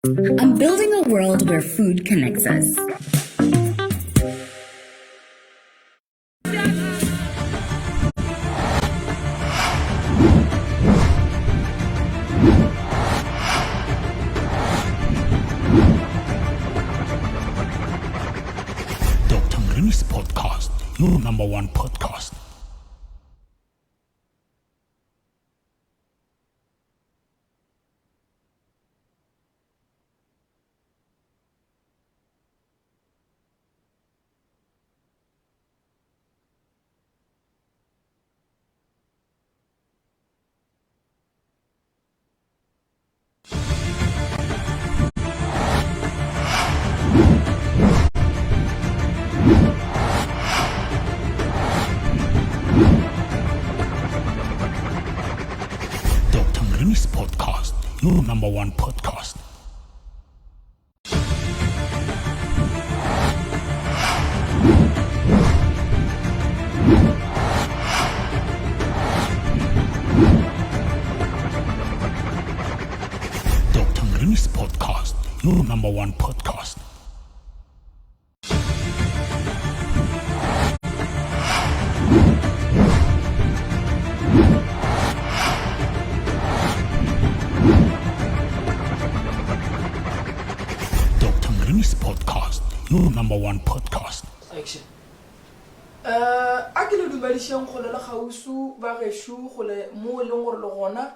I'm building a world where food connects us. Dr. Mrimi's podcast, your number one podcast. Dr. Mrimi's podcast, your number one podcast. Dr. Mrimi's podcast, your number one podcast. Dr. Mrimi's podcast, your number one podcast. Action. A ke le dumediseng go le gausu ba geshu go le mo le gore le gona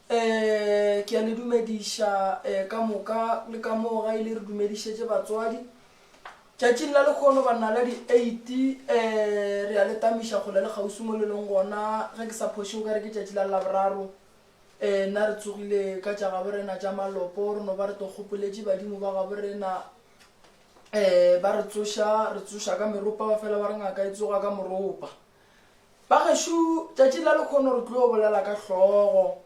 ke a le dumedisha ka moka le ka mo ga ile re dumedishetse batswadi tšatšing la lekgono ba nna la di 8 re a le tamisha go le gausu mo le leng gona ge ke sa phoshe ka re ke tšatši la laboraro nna re tsogile ka tša gaborena tša malopo re no ba re to gopoletše badimo ba gaborena ba re tsoša ka meropa ba fela ba re ngaka e tsoga ka moropa ba geshu tšatši la lekgono re tlo bolela ka hlogo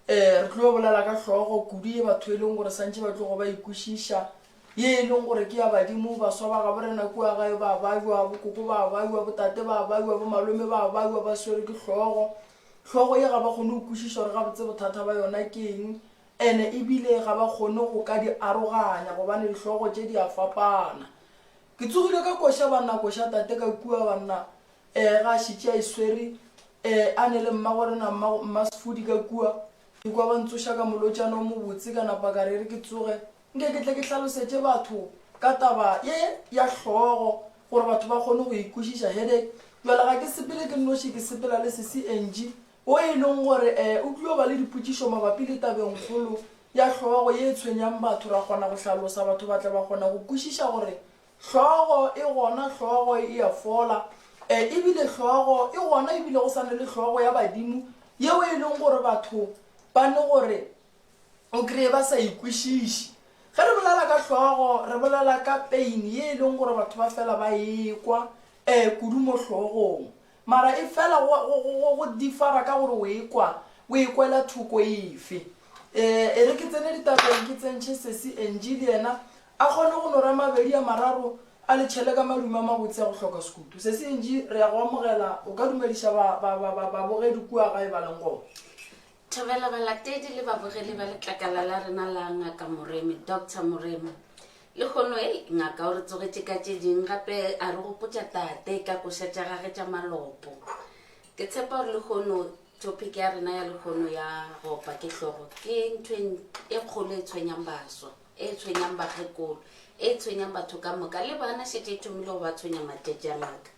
re tlo bolela ka hlogo kudi e batho e leng gore santše ba tlogo ba ikwešiša ye e leng gore ke ya badimo baswa ba gaborena kua gae ba baiwa bokoko ba baiwa botate ba baiwa bomalome ba baiwa ba swere ke hlogo ye ga ba kgone go kwešiša gore ga botse bothata ba yona ke eng ene ebile ga ba kgone go ka di aroganya gobane dihlogo tše di a fapana ke tsogile ka koša banna koša tate ka kua banna ga šitše a iswere a ne le mmagorena mmasefodi ka kua ke kwa ba ntsoša ka molotšana o mobotse ka napa ka rere ke tsoge nke ke tle ke tlhalosetše batho ka taba ye ya hlogo gore batho ba kgone go ikwešiša headache jwale ga ke sepele ke nnoši ke sepela le CCNG o e leng gore o tlio ba le dipotšišo mabapi le tabeng kgolo ya hlogo ye tshwenyang batho ra kgona go hlalosa batho ba tle ba kgona go kwešiša gore hlogo e gona hlogo e a fola ebile hlogo e gona ebile go sane le hlogo ya badimo yeo e leng gore batho ba ne gore o kree ba sa ikwešiše ge re bolela ka hlogo re bolela ka pain ye e leng gore batho ba fela ba ekwa kudu mo hlogong mara e fela go differa ka gore o ekwela thoko efe e re ke tsene ditabeng ke tsentšhe CCNG le yena a kgone go nora mabedi a mararo a le tšhele ka maduma a mabotse ya go hloka sekutu CCNG re ya go amogela o ka dumediša babogedi kua gae ba leng gone Thobela balatedi le babogedi ba letlakala la rena la ngaka Moremi, Dr. Moremi. Le kgono ngaka o re tsogetše ka tše ding gape a re gopotša tate ka koša tša gage tša malopo. Ke tshepa gore le kgono topic ya rena ya le kgono ya gopa ke hlogo ke ntho e kgolo e tshwenyang baswa, e tshwenyang bakgekolo, e tshwenyang batho ka moka le bana šetse e thomile go ba tshwenya matšatši a ngaka.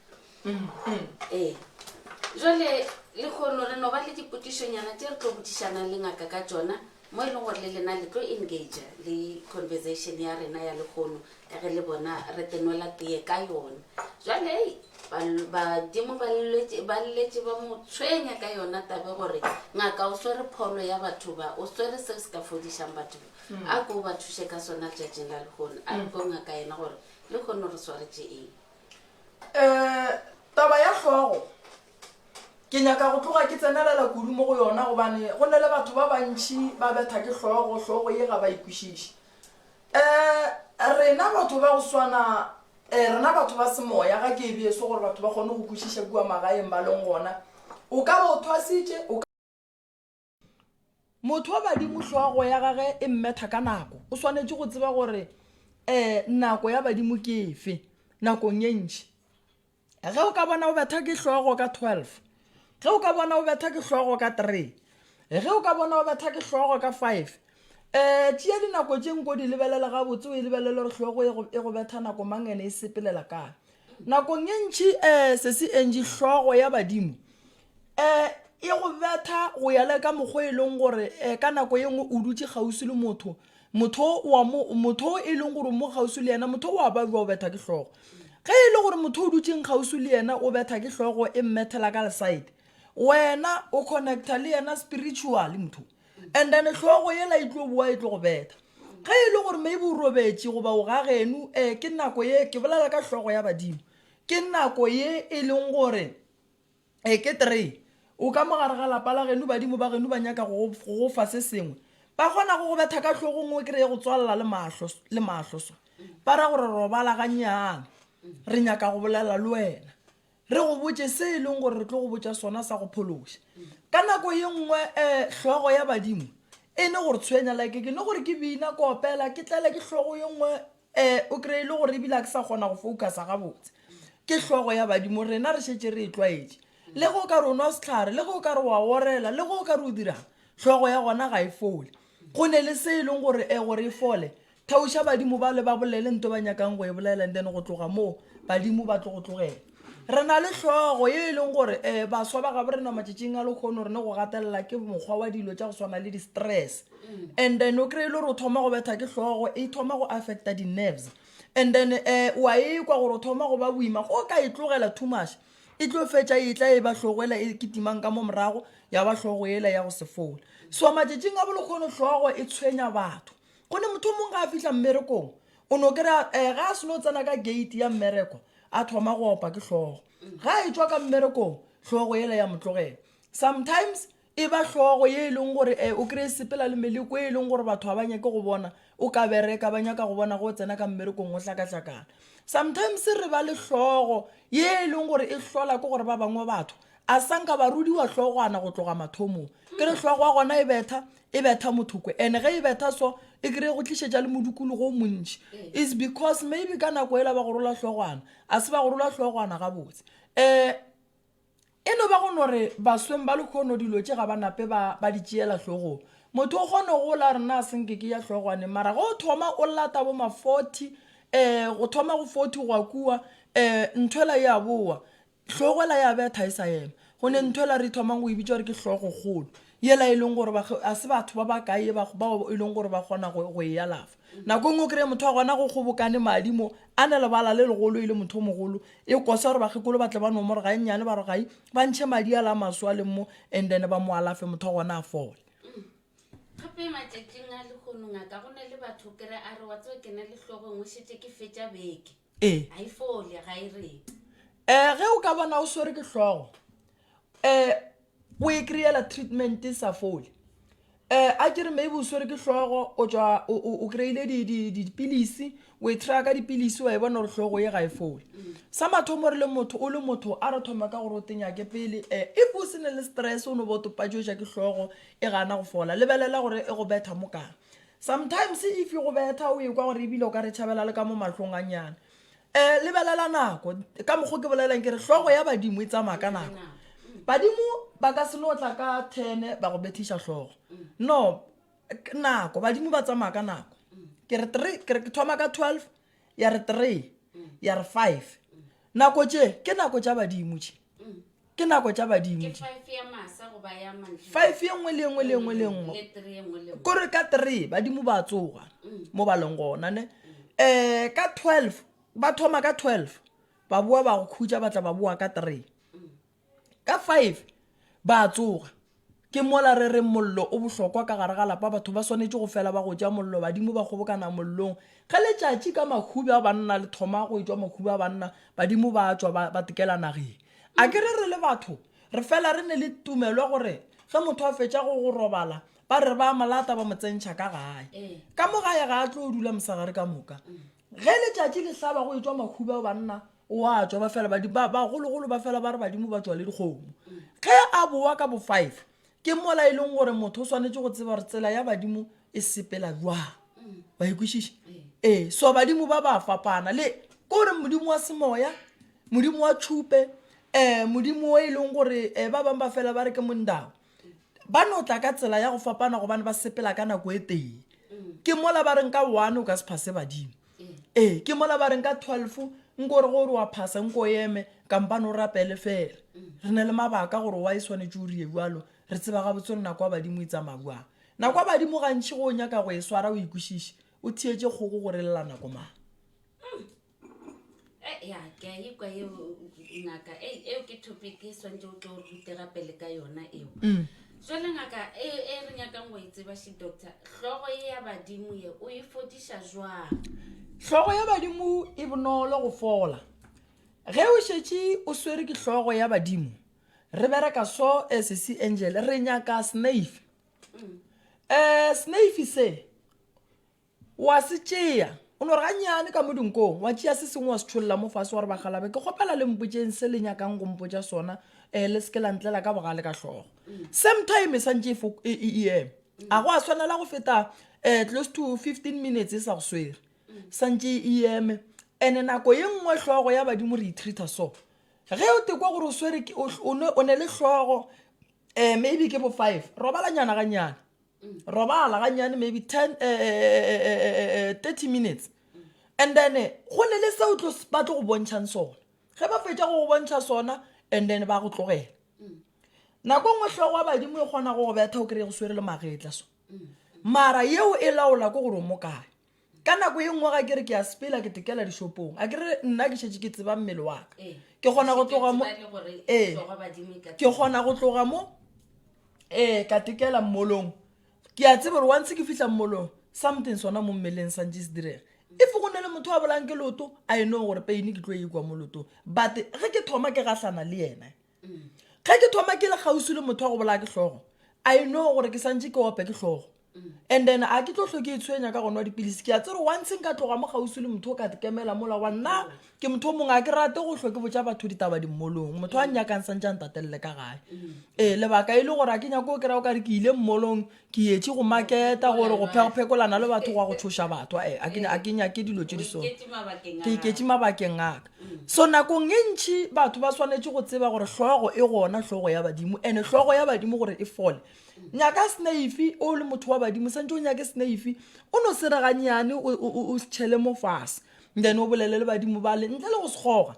Jwale le kgono re no ba le dipotišonyana tše re tlo botišana le ngaka ka tšona mo e leng gore le lena le tlo engage le conversation ya rena ya lekgono ka ge le bona re tenwela tee ka yona. Jwale badimo ba lletše ba mo tshwenya ka yona tabe gore ngaka o swere pholo ya batho ba o swere se se ka fodišang batho ba a ko ba thuše ka sona tšatšing la lekgono a ko ngaka yena gore le kgono re swaretše eng. Taba ya hlogo ke nyaka go tloga ke tsenelela kudu mo go yona gobane go nne le batho ba bantši ba betha ke hlogo ye ga ba ikwešiše rena batho ba go swana rena batho ba semoya ga ke ebeso gore batho ba kgone go kwešiša kua magaeng ba leng gona o ka ba o thwasitše motho wa badimo tlhogo ya gage e mmetha ka nako o swanetse go tseba gore nako ya badimo ke efe nakong ye ntši ge o ka bona o betha ke tlhogo ka 12 ge o ka bona o betha ke tlhogo ka 3 ge o ka bona o betha ke tlhogo ka 5 tšea dinako tše nko di lebelela gabotse o e lebelele gore tlhogo e go betha nako mangene e sepelela kae nakong ye ntši se se entši tlhogo ya badimo e go betha go ya le ka mokgwa e leng gore ka nako ye nngwe o dutse gausi le motho e leng gore mo gausi le yena motho wa ba o betha ke tlhogo ge e le gore motho o dutseng gausi le yena o betha ke tlhogo e mmethela ka leside wena o connecta le yena spiritually motho and then tlhogo yela e tlo bua e tlo go betha ge e le gore maybe o robetse goba o ga geno ke nako ye ke bolela ka tlhogo ya badimo ke nako ye e leng gore ke 3 o ka mogare ga lapa la geno badimo ba geno ba nyaka go fa se sengwe ba kgona go betha ka tlhogo ngwe kry go tswalela le mahlo so ba ra gore robala ga nyana re nyaka go bolela le wena re go botse se e leng gore re tlo go botsa sona sa go phološa ka nako ye nngwe tlhogo ya badimo e ne gore tshwenya like ke ne gore ke bina kopela ke tlele ke tlhogo ye nngwe o kry le gore ebile ke sa kgona go focusa gabotse ke tlhogo ya badimo rena re šetse re e tlwaetse le go ka re o nwa setlhare le go ka re wa worela le go ka re o dirang tlhogo ya gona ga e fole go ne le se e leng gore gore e fole theoša badimo ba le ba bolele nto ba nyakang go e bolela then go tloga moo badimo ba tlo go tlogela re na le tlhogo ye e leng gore baswa ba ga borena matšatšing a le kgono re ne go gatelela ke mokgwa wa dilo tša go swana le di-stress and then o kry-e le gore o thoma go betha ke tlhogo e thoma go affecta di-nerves and then wa ekwa gore o thoma go ba boima go ka e tlogela too much e tlo fetša e tla e ba tlhogoela e ketimang ka mo morago ya ba tlhogo ela ya go se fola so matšatšing a bolekgono tlhogo e tshwenya batho go ne motho mongwe a fihla mmerekong o no kry-a ga a seno tsena ka gate ya mmereko a thoma go opa ke tlhogo ga e tswa ka mmerekong tlhogo ela ya motlogela sometimes e ba tlhogo ye e leng gore o kry-e sepela le meleko e leng gore batho ba nyake go bona o ka bereka ba nyaka go bona go tsena ka mmerekong o hlakahlakana sometimes re ba le tlhogo ye e leng gore e hlola ke gore ba bangwe batho a sanka ba rudiwa tlhogwana go tloga mathomong ke re tlhogo wa gona e betha mothokwe and ge e betha so e kry-e go tlišetša le modukologo o montši is because maybe ka nako ela ba go rola tlhogwana a se ba go rola tlhogwana gabotse eno ba go nore basweng ba lekgono dilo tše ga ba nape ba di tšeela tlhogong motho o kgone go la rena a senke ke ya tlhogwane mara go thoma o lata bo ma 40 go thoma go 40 go akua nthwela ya boa tlhogoela ya betha e sa ema go ne nthwela re thomang go ibitša gore ke tlhogo kgolo yela e leng gore a se batho ba bakae ba e leng gore ba kgona go e alafa nako ngwe o kry-e motho wa gona go kgobokane madi mo a ne lebala le legolo e le motho o mogolo e kosa gore bakgekolo ba tle ba nomore ga e nnyane ba re gae ba ntšhe madi a la maswa le mo and then ba mo alafe motho wa gona a fole gape matšatšing a lekgono ngaka go ne le batho kry a re wa tsewa ke na le tlhogo ngwe šetse ke fetša beke a e fole ga e reng ge o ka bona o swere ke tlhogo o e kry-ela treatment e sa fole a kere maybe o swere ke tlhogo o kry-ile dipilisi o e try ka dipilisi wa e bona gore tlhogo ye ga e fole sa mathomo re le motho o le motho a re thoma ka gore o tenyake pele if o sene le stress o no botopatsoša ke tlhogo e gana go fola lebelela gore e go betha mo kang sometimes if e go betha o ekwa gore ebile o ka re tšhabela le ka mo matlhong a nyana lebelela nako ka mokgwa ke bolelang ke re tlhogo ya badimo e tsamaya ka nako badimo ba ka se no tla ka 10 ba go bethiša tlhogo no nako badimo ba tsamaya ka nako ke re thoma ka 12 ya re 3 ya re 5 nako tše ke nako tša badimo tše ke nako tša badimo tše 5 ye nngwe le nngwe le nngwe le nngwe kore ka 3 badimo ba tsoga mo ba leng gona ne ka 12 ba thoma ka 12 ba bua ba go khutša ba tla ba bua ka 3 ka 5 ba tsoga ke mola re re mollo o bohlokwa ka gare ga lapa batho ba swanetse go fela ba go ja mollo badimo ba kgobokana mollong ge letšatši ka makhubi a banna le thoma go etšwa makhubi a banna badimo ba tšwa ba tekela nageng a ke re le batho re fela re ne le tumelo gore ge motho a fetša go robala ba re ba malata ba mo tsentšha ka gae ka mo gae ga a tlo dula mosagare ka moka ge letšatši le hlaba go etšwa makhubi a banna wa tšwa ba fela bagologolo ba fela ba re badimo ba tšwa le dikgomo ge a boa ka bo 5 ke mola e leng gore motho o swanetse go tseba gore tsela ya badimo e sepela jwang wa ikwešiša so badimo ba fapana le kore modimo wa semoya modimo wa tšhupe modimo o e leng gore ba bang ba fela ba re ke mondao ba no tla ka tsela ya go fapana gobane ba sepela ka nako e teng ke mola ba reng ka 1 o ka se phase badimo ke mola ba reng ka 12 nkore gore wa phasa nko eme kampane o rapele fela re ne le mabaka gore wa e swanetse o rie bjalo re tseba ga botse nako wa badimo e tsamaya bjang nako wa badimo gantši go nyaka go e swara o ikwešiše o thietse kgogo gore lela nako mang ya ke a ikwa eo ngaka eo ke topic e swantse o tlo rutega pele ka yona eo jwale ngaka e re nyakang go e tseba she doctor hlogo ya badimo ye o e fodiša jwang hlogo ya badimo e bonolo go fola ge o šetše o swere ke hlogo ya badimo re bereka so SC Angel re nyaka snaife snaife se wa se tšea o no re ganyane ka modinkong wa tšea se sengwe wa se tšholola mo fase wa re bagalabe ke kgopela le mpotšeng se le nyakang go mpotša sona le seke la ntlela ka bogale ka hlogo same time santše em a go a swanela go feta close to 15 minutes e sa go swere santše em ene nako ye nngwe hlogo ya badimo re itreata so ge o tekwa gore o swere o ne le hlogo maybe ke bo 5 robalanyana ganyane robala ganyane maybe 30 minutes and then go ne le se o tlo ba tlo go bontšhang sona ge ba fetša go bontšha sona and then ba go tlogela nako nngwe hlogo wa badimo e kgona go betha o kry-e go swere le magetla so mara yeo e laola ko gore o mo kae ka nako ye nngwe ga ke re ke a sepela ke tekela dishopong a kere nna ke šetše ke tseba mmele wa ka ke kgona go tloga mo ka tekela mmolong ke a tseba gore once ke fihla mmolong something sona mo mmeleng santse se direga if go ne le motho wa bolang ke loto I know gore pain ke tlo e kwa mo loto but ge ke thoma ke gahlana le yena ge ke thoma ke le gausi le motho wa go bola ke hlogo I know gore ke santse ke ope ke hlogo and then a ke tlo hloke e tshwenya ka gona dipilisi ke a tsere once nka tloga mo gausi le motho o ka tekemela mola wa nna ke motho o mongwe a ke rate go hloke botša batho ditaba dimmolong motho a nyakang santse a ntatelele ka gae lebaka e le gore a ke nyako o kry-a o kare ke ile mmolong ke etše go maketa gore go phekolana le batho go a go tshoša batho a ke nyake dilo tše disone ke iketše mabakeng aka so nakong e ntšhi batho ba swanetse go tseba gore hlogo e gona hlogo ya badimo and hlogo ya badimo gore e fole nyaka snaife o le motho wa badimo santse o nyake snaife o no se reganyane o tšhele mo fase then o bolele le badimo ba le ntle le go sekgoga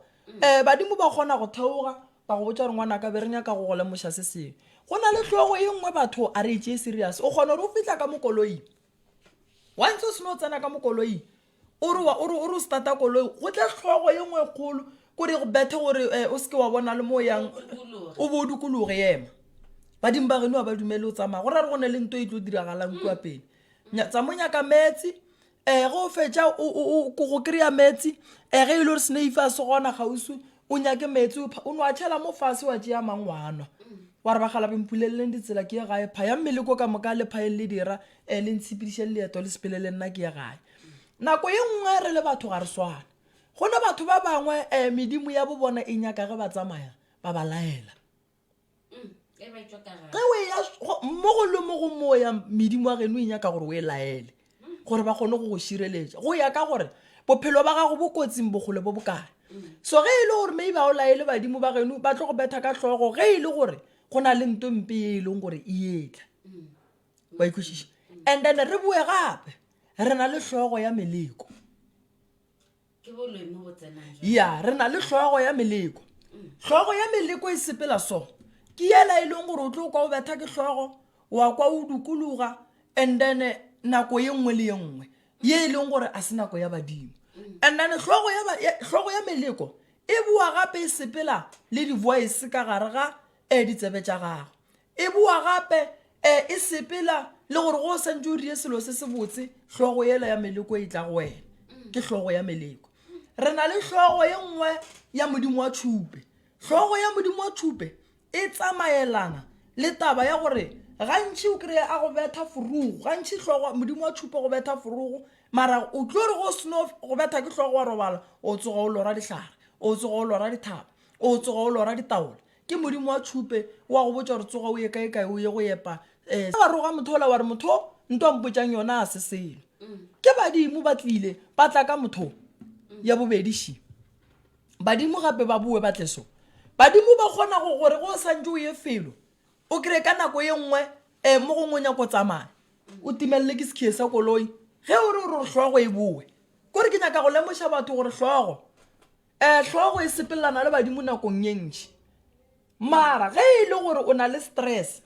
badimo ba kgona go theoga ba go botša gore ngwana ka be re nyaka go go lemoša se sengwe go na le hlogo ye nngwe batho a re itše serious o kgona gore o fitlha ka mo koloing once o seno o tsena ka mo koloing o re o starta koloi go tle hlogo ye nngwe kgolo kore go bethe gore o seke wa bona le mo yang o bo o dukologe ema badimo ba geno ba dumele o tsamaya go ra re go ne le nto e tlo diragalang kua pele tsa mo nyaka metsi go fetša go kry-a metsi ge e le gore snaife a se gona gausi o nyake metsi o no a tšhela mo fase wa tšea mang wanwa wa re bagala bempuleleleng ditsela ke ye gae pha ya mmeleko ka moka le phae le dira le ntshepediše leeto le sepelele nna ke ye gae nako ye nngwe re le batho ga re swana go na batho ba bangwe medimo ya bo bona e nyaka ge ba tsamaya ba ba laela mo go le mo go moya medimo wa geno e nyaka gore o e laele gore ba kgone go go šireletša go ya ka gore bophelo ba gago bo kotsing bogole bo bokae so ge e le gore maybe ba o laele badimo ba geno ba tlo go betha ka hlogo ge e le gore go na le nto mpe e leng gore e etla ba ikwešiša and then re bue gape re na le hlogo ya meleko ya re na le hlogo ya meleko hlogo ya meleko e sepela so ke yela e leng gore o tlo kwa o betha ke hlogo wa kwa o dukologa and then nako ye nngwe le ye nngwe ye e leng gore a se nako ya badimo and then hlogo ya meleko e bua gape e sepela le di-voice ka gare ga ditsebe tša gago e bua gape e sepela le gore go santse o rie selo se se botse hlogo yela ya meleko e tla go wena ke hlogo ya meleko re na le hlogo ye nngwe ya modimo wa tšhupe hlogo ya modimo wa tšhupe e tsamaelana le taba ya gore gantši o kry-e a go betha furugo gantši hlogo modimo wa tšhupe go betha furugo mara o tlo re go seno go betha ke hlogo wa robala o tsoga o lora dihlare o tsoga o lora dithaba o tsoga o lora ditaola ke modimo wa tshupe wa go botsa gore tsoga o ye kae kae o ye go epa wa roga motho ola wa re motho nto mpotsang yona a se selo ke badimo ba tlile ba tla ka motho ya bobediši badimo gape ba bue batle so badimo ba kgona go gore go santse o ye felo o kry ka nako ye nngwe mo go ngonya go tsamaya o timelele ke sekhie sa koloi ge o re tlhogo e boe kore ke nyaka go lemoša batho gore tlhogo e sepelelana le badimo nakong ye ntši mara ge e le gore o na le stress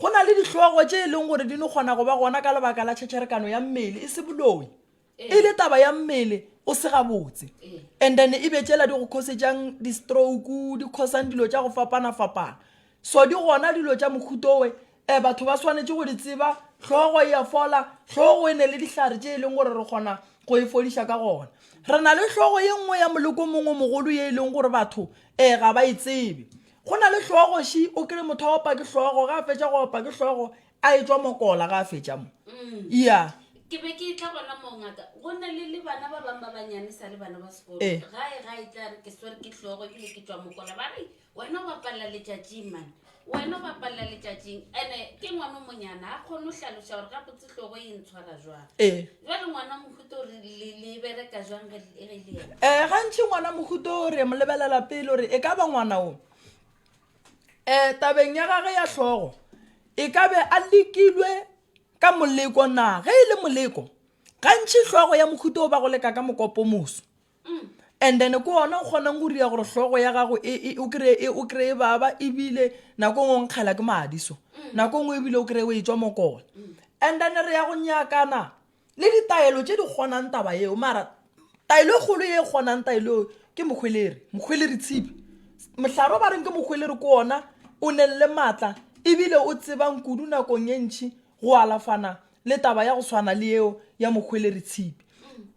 go na le ditlhogo tše e leng gore di no kgona go ba gona ka lebaka la tšhetšherekano ya mmele e se boloi e le taba ya mmele o se gabotse and then e be tšela di go khosetšang di-stroke di khosang dilo tša go fapana-fapana so di gona dilo tša mokhutowe batho ba swanetše go di tseba tlhogo e a fola tlhogo e ne le dihlare tše e leng gore re kgona go e fodiša ka gona re na le tlhogo ye nngwe ya moleko mongwe mogolo ye e leng gore batho ga ba e tsebe go na le tlhogo shi o kry motho a opa ke tlhogo ga a fetša go opa ke tlhogo a e tswa mokola ga a fetša mo ya ke be ke tla gona mo ngaka go na le bana ba bang ba banyane sa le bana ba sekolo ga e tla re ke swere ke tlhogo ebile ke tswa mokola ba re wena o bapalla letšatšing man wena o bapalla letšatšing ene ke ngwana monyana a kgone o hlaloša gore ga botse tlhogo e ntshwara jwang jwale ngwana mohuto gore le bereka jwang ge le yena gantši ngwana mohuto re mo lebelela pele gore e ka ba ngwana o tabeng ya gage ya tlhogo e ka be a lekilwe ka moleko na ge e le moleko gantši tlhogo ya mohuto o ba go leka ka mokopo moso and then ko ona o kgonang go ria gore tlhogo ya gago o kry-e baba ebile nako ngwe nkgela ke madiso nako ngwe ebile o kry-e o e tswa mokola and then re ya go nyakana le ditaelo tše di kgonang taba yeo mara taelo e kgolo ye e kgonang taelo ke mokgweleri tshipi mohlaro ba reng ke mokgweleri ko ona o nelle maatla ebile o tsebang kudu nakong ye ntšhi go alafana le taba ya go swana le yeo ya mokgweleri tshipi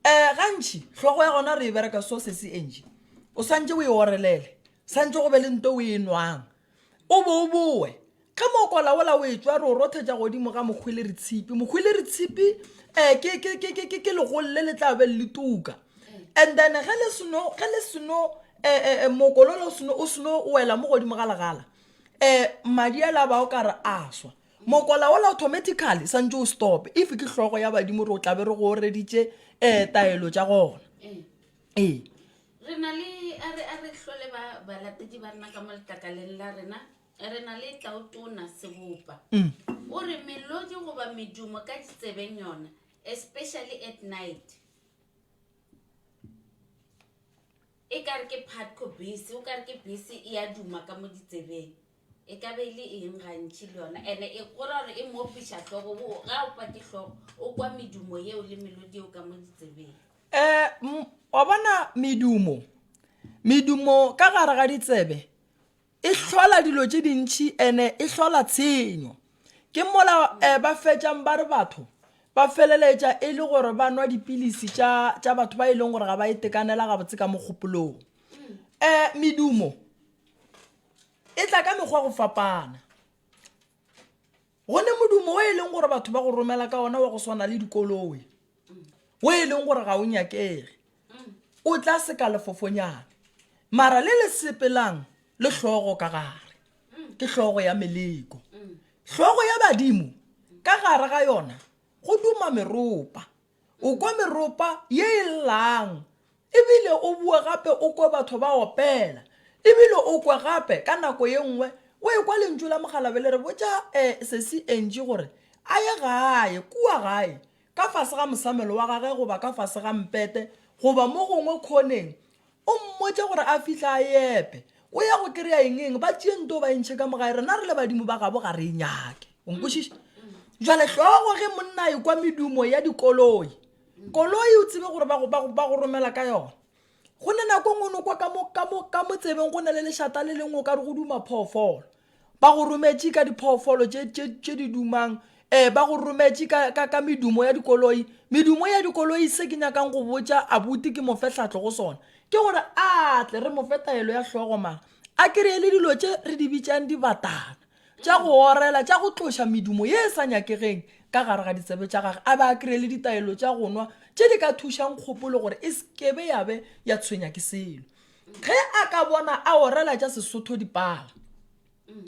gantši tlhogo ya gona re e bereka so se se enje o santse o e orelele santse go be le nto o e nwang o bo o boe ka mokola ola o e tswa re o rothetša godimo ga mokgweleri tshipi ke legolole le tla be le tuka and then ge le seno mokololo o seno o wela mo godimo ga legala madi a la ba o ka re a swa mokola ola automatically santse o stop if ke tlhogo ya badimo re o tla be re go reditše taelo tša gona re na le a re hlole ba latedi ba nna ka mo letakaleng la rena re na le Tlaotona Sebopa o re melodi goba medumo ka ditsebeng yona especially at night e ka re ke phatko busy o ka re ke busy e a duma ka mo ditsebeng e ka be ile eng gantši le yona ene e gora gore e mopiša tlhogo ga o pati tlhogo o kwa medumo yeo le melodi eo ka mo ditsebeng wa bona medumo ka gare ga ditsebe e hlola dilo tše dintšhi ene e hlola tshenyo ke mola ba fetšang ba re batho ba feleletša e le gore ba nwa dipilisi tša batho ba e leng gore ga ba itekanela gabotse ka mogopolong medumo e tla ka mekgwa go fapana gone modumo o e leng gore batho ba go romela ka ona wa go swana le dikoloi o e leng gore ga o nyakege o tla se ka lefofonyana mara le sepelang le tlhogo ka gare ke tlhogo ya meleko tlhogo ya badimo ka gare ga yona go duma meropa o kwa meropa ye e llang ebile o bua gape o kwa batho ba opela ebile o kwa gape ka nako ye nngwe o e kwa lentšu la mogalabe le re botša sesi enje gore a ye gae kua gae ka fase ga mosamelo wa gage goba ka fase ga mpete goba mo gongwe khoneng o mmotse gore a fihla a epe o ya go kry-a eng ba tšee nto ba ntšhe ka mogae rena re le badimo ba gabo ga re e nyake onkwešiša jale tlhogo ge monna e kwa medumo ya dikoloi o tsebe gore ba go romela ka yona go ne nako ngwe kwa ka mo tsebeng go na le lešata le lengwe ka re go duma phoofolo ba go rometše ka diphoofolo tše di dumang ba go rometše ka medumo ya dikoloi se ke nyakang go botša abuti ke mofehlatlo go sona ke gore a tle re mofetaelo ya tlhogomang a kry-e le dilo tše re di bitšang dibatana tša go orela tša go tloša medumo ye e sa nyakegeng ka gare ga ditsebe tša gage a ba a kry-e le ditaelo tša go nwa tše di ka thušang kgopolo gore e sekebe yabe ya tshwenya ke selo ge a ka bona a orela tša Sesotho dipala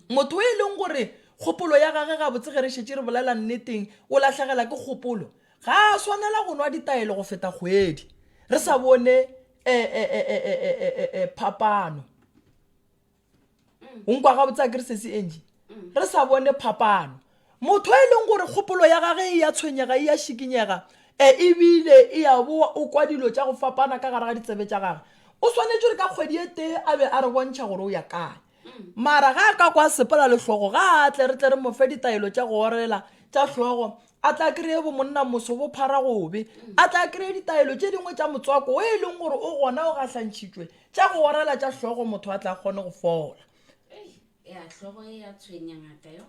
motho o e leng gore kgopolo ya gage ga botse ge re šetse re bolela nneteng o latlhegela ke kgopolo ga a swanela go nwa ditaelo go feta kgwedi re sa bone phapano o nkwa ga botse ke re se se enje re sa bone phapano motho e leng gore kgopolo ya gage e ya tshwenyega e ya šikinyega ebile e ya boa o kwa dilo tša go fapana ka gare ga ditsebe tša gage o swanetše re ka kgwedi e tee a be a re bontšha gore o ya kae mara ga a ka kwa sepela lehlogo ga a tle re mo fe ditaelo tša go orela tša hlogo a tla kreye bo monna moso bo phara gobe a tla kreye ditaelo tše dingwe tša motswako o e leng gore o gona o gahlantšhitšwe tša go orela tša hlogo motho a tla kgone go fola ya hlogo e ya tshwenya ngaka yo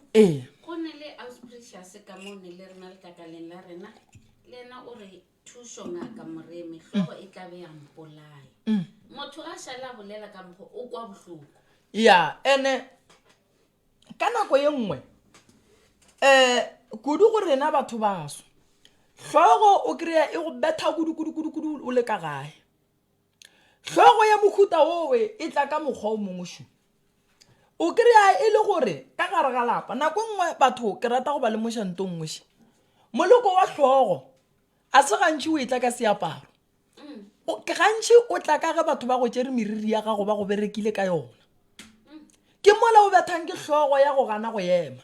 go ne le auspicious ka mo ne le rena le kakaleng la rena lena o re thušo ngaka Moremi hlogo e tla be ya mpolaya motho a šala bolela ka mokgo o kwa bohloko ya ene ka nako ye nngwe kudu go rena batho baso hlogo o kry-a e go betha kudu o le ka gae hlogo ya mohuta owe e tla ka mokgwa o mongwe o kry-a e le gore ka gare ga lapa nako nngwe batho ke rata go ba le mošanto nngweše moloko wa hlogo a se gantši o e tla ka seaparo ke gantši o tla ka ge batho ba go tšere meriri ya gago ba go berekile ka yona ke mola o bethang ke hlogo ya go gana go ema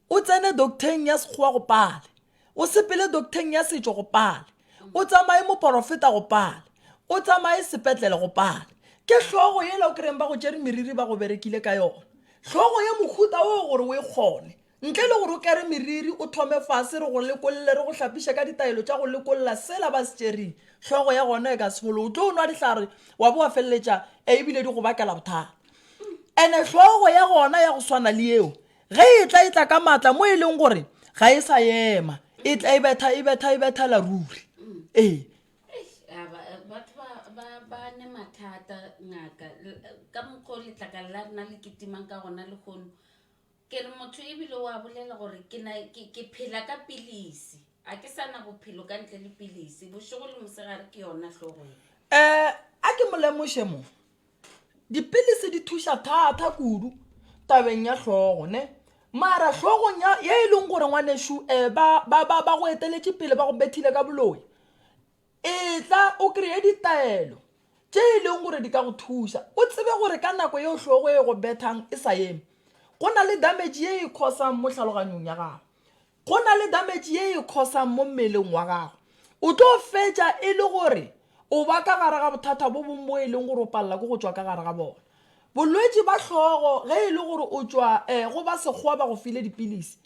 o tsene docteng ya sekgowa go pale o sepele docteng ya setšo go pale o tsamaye moporofeta go pale o tsamaye sepetlele go pale ke hlogo yela o kreng ba go tšere meriri ba go berekile ka yona hlogo ya mohuta o gore o e kgone ntle le gore o kere meriri o thome fase re go lekolle re go hlapiša ka ditaelo tša go lekolla sela ba se tšereng hlogo ya gona e ka sefolo o tlo o nwa dihlare wa boa feleletša ebile di go bakela bothata ene hlogo ya gona ya go swana le eo ge e tla ka matla mo e leng gore ga e sa ema e tla e betha la ruri batho ba ne mathata ngaka ka mokgwa letlakala la rena le ketimang ka gona le kgono ke re motho ebile wa bolela gore ke phela ka pilisi a ke sana bophelo ka ntle le pilisi bošego le mosegare ke yona hlogong a ke molemoše mo dipilisi di thuša thata kudu tabeng ya hlogo ne mara hlogong ye e leng gore ngwanešo ba go eteletše pele ba go bethile ka boloi e tla o kreye ditaelo tše e leng gore di ka go thuša o tsebe gore ka nako yeo hlogo e go bethang e sa eme go na le damage ye e khosang mo tlhaloganyong ya gago go na le damage ye e khosang mo mmeleng wa gago o tlo fetša e le gore o ba ka gare ga bothata bo bongwe bo e leng gore o palela ko go tšwa ka gare ga bona bolwetse ba hlogo ge e le gore o tšwa go ba sekgowa ba go file dipilisi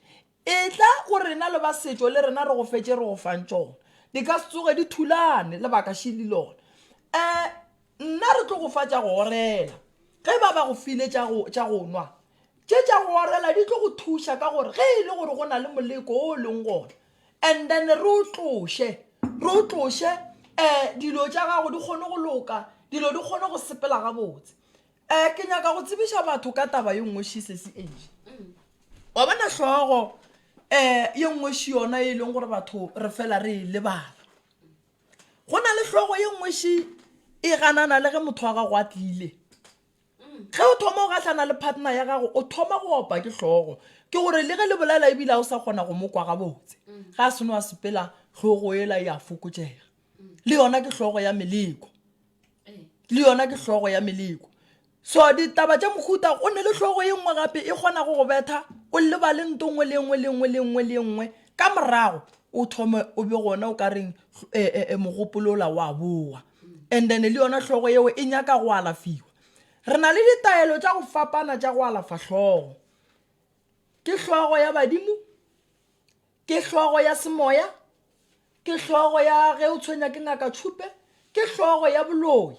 e tla gore rena le ba setšo le rena re go fetše re go fang tšona di ka se tsoge di thulane le baka šili lona nna re tlo go fa tša go orela ge ba go file tša go nwa tša go orela di tlo go thuša ka gore ge e le gore go na le moleko o leng gona and then re o tloše dilo tša gago di kgone go loka dilo di kgone go sepela gabotse ke nyaka go tsebiša batho ka taba ye nngwe se se enje wa bona hlogo ye nngwe se yona e leng gore batho re fela re lebala go na le hlogo ye nngwe se e ganana le ge motho wa gago a tlile ge o thoma o gahlana le partner ya gago o thoma go opa ke hlogo ke gore le ge le bolela ebile o sa kgona go mo kwa gabotse ga a seno a sepela hlogo ela ya fokotšega le yona ke hlogo ya meleko so ditaba tša mohuta o ne le hlogo ye nngwe gape e kgona go betha o leba le nto nngwe le nngwe ka morago o thome o be gona o ka reng mogopolola wa boa and then le yona hlogo yeo e nyaka go alafiwa re na le ditaelo tša go fapana tša go alafa hlogo ke hlogo ya badimo ke hlogo ya semoya ke hlogo ya ge o tshwenya ke ngaka tšhupe ke hlogo ya boloi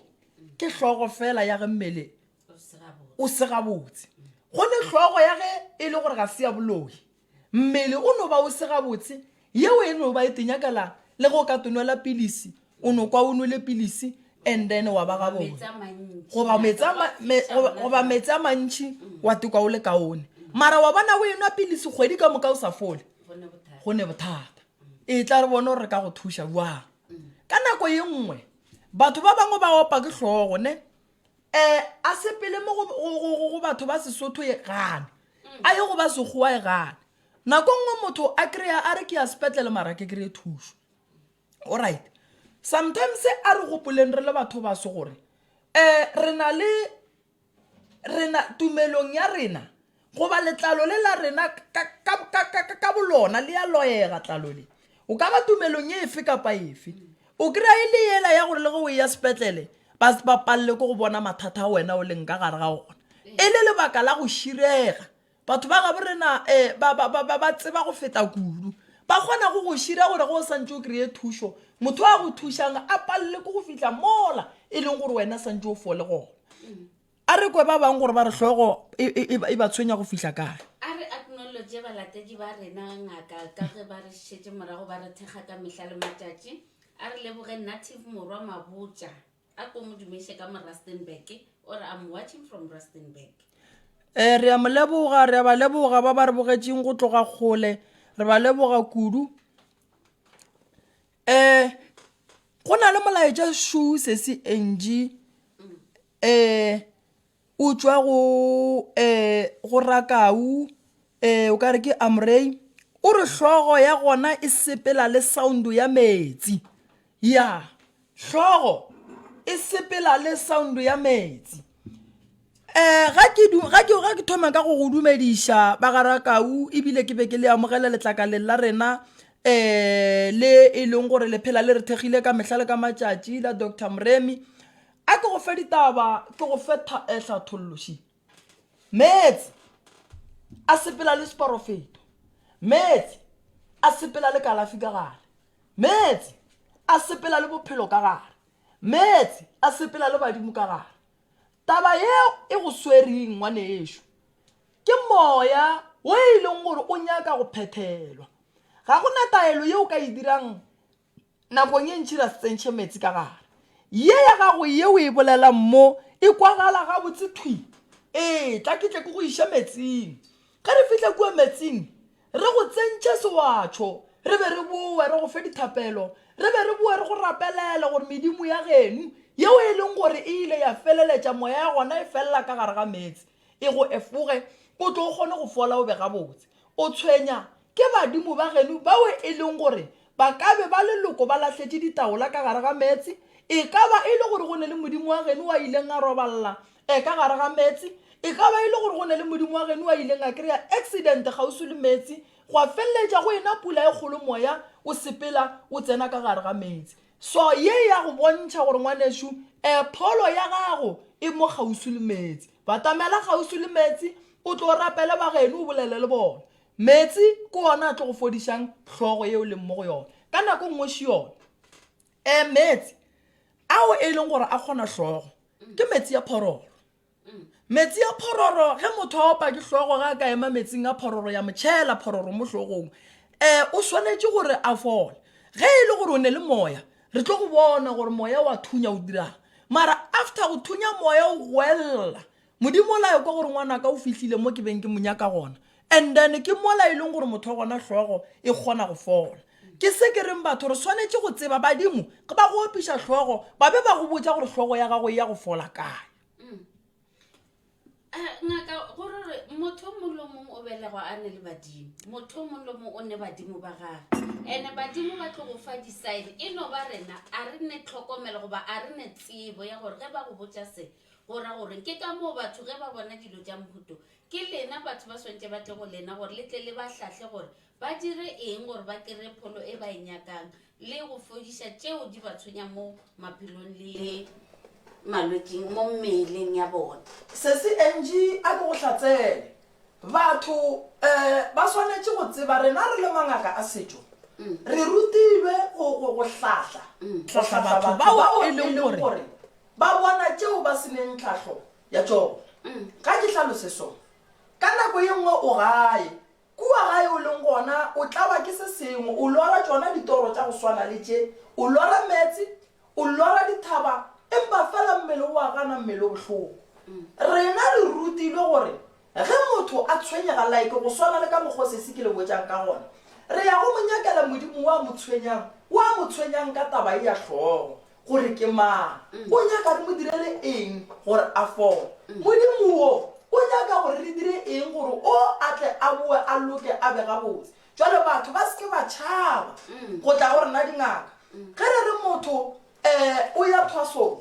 ke hlogo fela ya ge mmele o se gabotse go le hlogo ya ge e le gore ga se ya boloi mmele o no ba o se gabotse yeo e no ba e tenyakala le go ka tonela pilisi o no kwa o nwele pilisi and then wa ba gabone go ba metsi a mantši wa tekwa o le kaone mara wa bona o enwa pilisi kgwedi ka moka o sa fole go ne bothata e tla re bone gore re ka go thuša jwang ka nako ye nngwe batho ba bangwe ba opa ke hlogo ne a sepele mo go batho ba Sesotho e gane a ye go ba Sekgowa e gane nako nngwe motho a kry-a a re ke ya sepetlele mara ke kry-e thuso alright sometimes a re gopoleng re le batho ba se gore rena tumelong ya rena go ba letlalo le la rena ka bolona le ya loyega tlalo le o ka ba tumelong ye efe kapa efe o kry-a e le yela ya gore le go ya sepetlele ba palle ko go bona mathata a wena o leng ka gare ga ona e le lebaka la go shirega batho ba ga borena ba tseba go feta kudu ba kgona go shira gore go santse o kry-e thušo motho a go thušang a palle ko go fihla mola e leng gore wena santse o fole gona a re kwe ba bang gore ba re hlogo e ba tshwenya go fihla kae a re acknowledge balatedi ba rena ngaka ka ge ba re šetse morago ba re thekga ka mehla le matšatši a re leboge Native Morwa Mabotja a ko mo dumeše ka mo Rustenburg or I'm watching from Rustenburg re a moleboga re a ba leboga ba re bogetšeng go tloga kgole re ba leboga kudu go na le molaetša shu se se NG o tswa go rakau o ka re ke Amrei o re hlogo ya gona e sepela le sound ya metsi ya hlogo e sepela le sound ya metsi ga ke thoma ka go dumediša ba ga rakau ebile ke be ke le amogela letlakaleng la rena le e leng gore le phela le re thegile ka mehla le ka matšatši la Dr. Mremi a ke go fe ditaba ke go fe tlhatholloši metsi a sepela le sporofeto metsi a sepela le kalafi ka gare metsi a sepela le bophelo ka gare metsi a sepela le badimo ka gare taba yeo e go swereng ngwane ešo ke moya o e leng gore o nyaka go phethelwa ga gona taelo yeo ka e dirang nakong ye ntšhi ra tsentšhe metsi ka gare ye ya gago yeo e bolelang mo e kwagala ga botse thwi tla ke tle ke go iša metsing ga re fihle kua metsing re go tsentše sewatšho re be re boe re go fe dithapelo re be re boe re go rapelele gore medimo ya geno yeo e leng gore e ile ya feleletša moya ya gona e felela ka gare ga metsi e go efoge o tlo o kgone go fola o be gabotse o tshwenya ke badimo ba geno bao e leng gore ba ka be ba leloko ba lahletše ditaola ka gare ga metsi e ka ba e le gore go ne le modimo wa geno wa ileng a roballa ka gare ga metsi e ka ba e le gore go ne le modimo wa geno wa ileng a kry-a accident gausi le metsi go a feleletša go ena pula e kgolo moya o sepela o tsena ka gare ga metsi so ye ya go bontšha gore ngwanešo pholo ya gago e mo gausi le metsi batamela gausi le metsi o tlo rapele ba geno o bolele le bona metsi ke ona a tlo go fodišang hlogo yeo leng mo go yona ka nako nngwe yona metsi ao e leng gore a kgona hlogo ke metsi ya phororo metsi ya phororo ge motho a opa ke hlogo ga ka ema metsing a phororo ya motšhela phororo mo hlogong o swanetše gore a fole ge e le gore o ne le moya re tlo go bona gore moya wa thunya o dirang mara after go thunya moya o gwella modimo la yo ka gore ngwana ka o fihlile mo ke beng ke monyaka gona and then ke mola e leng gore motho wa gona hlogo e kgona go fola ke se ke reng batho re swanetše go tseba badimo ke ba go opiša hlogo ba be ba go botša gore hlogo ya gago ya go fola kae ngaka gore motho molomong o belegwa a ne le badimo motho molomong o ne badimo ba gage ene badimo ba tlo go fa decide e no ba rena a re ne tlhokomelo goba a re ne tsebo ya gore ge ba go botša se gora gore ke ka moo batho ge ba bona dilo tša mohuto ke lena batho ba swantse ba tle go lena gore le tle le ba hlahle gore ba dire eng gore ba kry pholo e ba e nyakang le go fodiša tšeo di ba tshwenyang mo maphelong le malwetseng mo mmeleng ya bona se se NG a go hlatsele batho ba swanetše go tseba rena re le mangaka a setšo re rutilwe go hlahla batho bao e leng gore ba bona tšeo ba seneng tlhahlo ya tšona ka ke hlalose so ka nako ye nngwe o gae kua gae o leng gona o tlawa ke se sengwe o lora tšona ditoro tša go swana le tše o lora metsi o lora dithaba empa fela mmele o a gana mmele o bohloko rena re rutilwe gore ge motho a tshwenyega like go swana le ka mokgwa se se ke le botjang ka gona re ya go monyakela modimo wa mo tshwenyang ka taba e ya hlogo gore ke mang o nyaka re mo direle eng gore a fole modimo o nyaka gore re dire eng gore o atle a boe a loke a be gabotse jwale batho ba seke ba tšhaba go tla gore nna dingaka ge re re motho o ya thwasong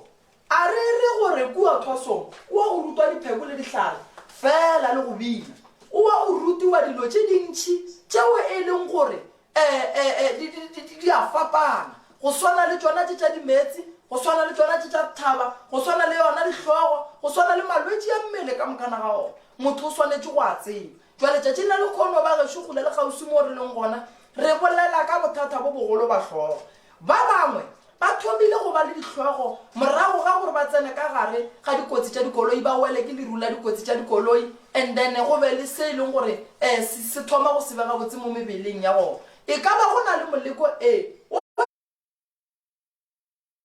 a re re gore kua thwasong o wa go rutwa dipheko le ditlhare fela le go bina o wa go rutiwa dilo tše dintšhi tšeo e leng gore di a fapana go swana le tsona tše tša dimetsi go swana le tsona tše tša thaba go swana le yona dihlogo go swana le malwetse ya mmele ka mokana ga ona motho o swanetse go a tseba jwale tšatši na le kgono ba gešo gole le kgausi mo re leng gona re bolela ka bothata bo bogolo ba hlogo ba bangwe ba thomile go ba le dihlogo morago ga gore ba tsene ka gare ga dikotsi tša dikoloi ba wele ke leru la dikotsi tša dikoloi and then go be le se e leng gore se thoma go sebega botse mo mebeleng ya gona e ka ba go na le moleko e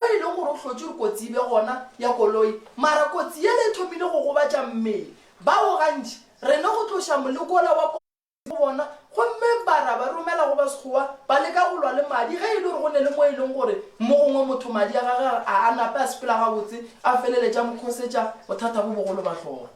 leng gore o hlotse kotsi be gona ya koloi mara kotsi ye le thomile go gobatša mmele bao gantši rena go tloša moleko ola wa bona gomme bara ba romela go ba sekgowa ba leka go lwa le madi ge e le gore go ne le mo e leng gore mo gongwe motho madi a gage a nape a sepela gabotse a feleletša mokgosetša bothata bo bogolo ba tlhoga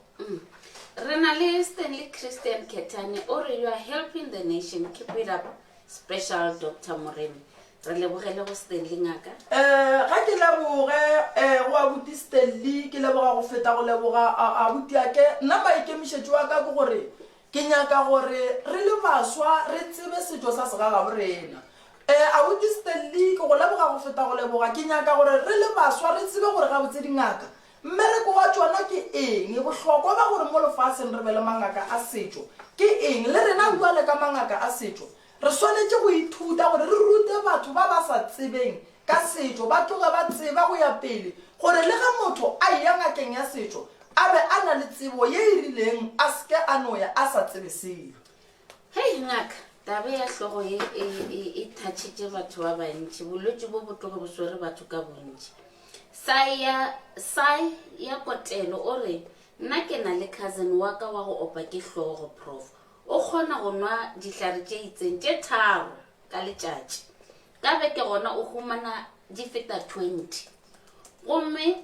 re na le Stanley Christian Ketane o re you are helping the nation keep it up special Dr. Moremi re lebogele go Stanley ngaka ga ke leboge go abuti Stanley ke leboga go feta go leboga abuti ake nna maikemišetšo wa ka ke gore ke nyaka gore re le baswa re tsebe setšo sa segaga borena abuti Stanley ke go leboga go feta go leboga ke nyaka gore re le baswa re tsebe gore gabotse dingaka mmereko wa tsona ke eng bohlokwa ba gore mo lefaseng re be le mangaka a setšo ke eng le rena bua le ka mangaka a setšo re swanetse go ithuta gore re rute batho ba ba sa tsebeng ka setšo ba tloge ba tseba go ya pele gore le ga motho a ya ngakeng ya setšo a be a na le tsebo ye e rileng a seke a noya a sa tsebe selo hei ngaka tabe ya hlogo e thatšitše batho ba bantši bolwetse bo botloge bo swere batho ka bontši sai ya Kotelo o re nna ke na le cousin wa ka wa go opa ke hlogo prof o kgona go nwa dihlare tše itseng tše 3 ka letšatši ka beke gona o humana di feta 20 gomme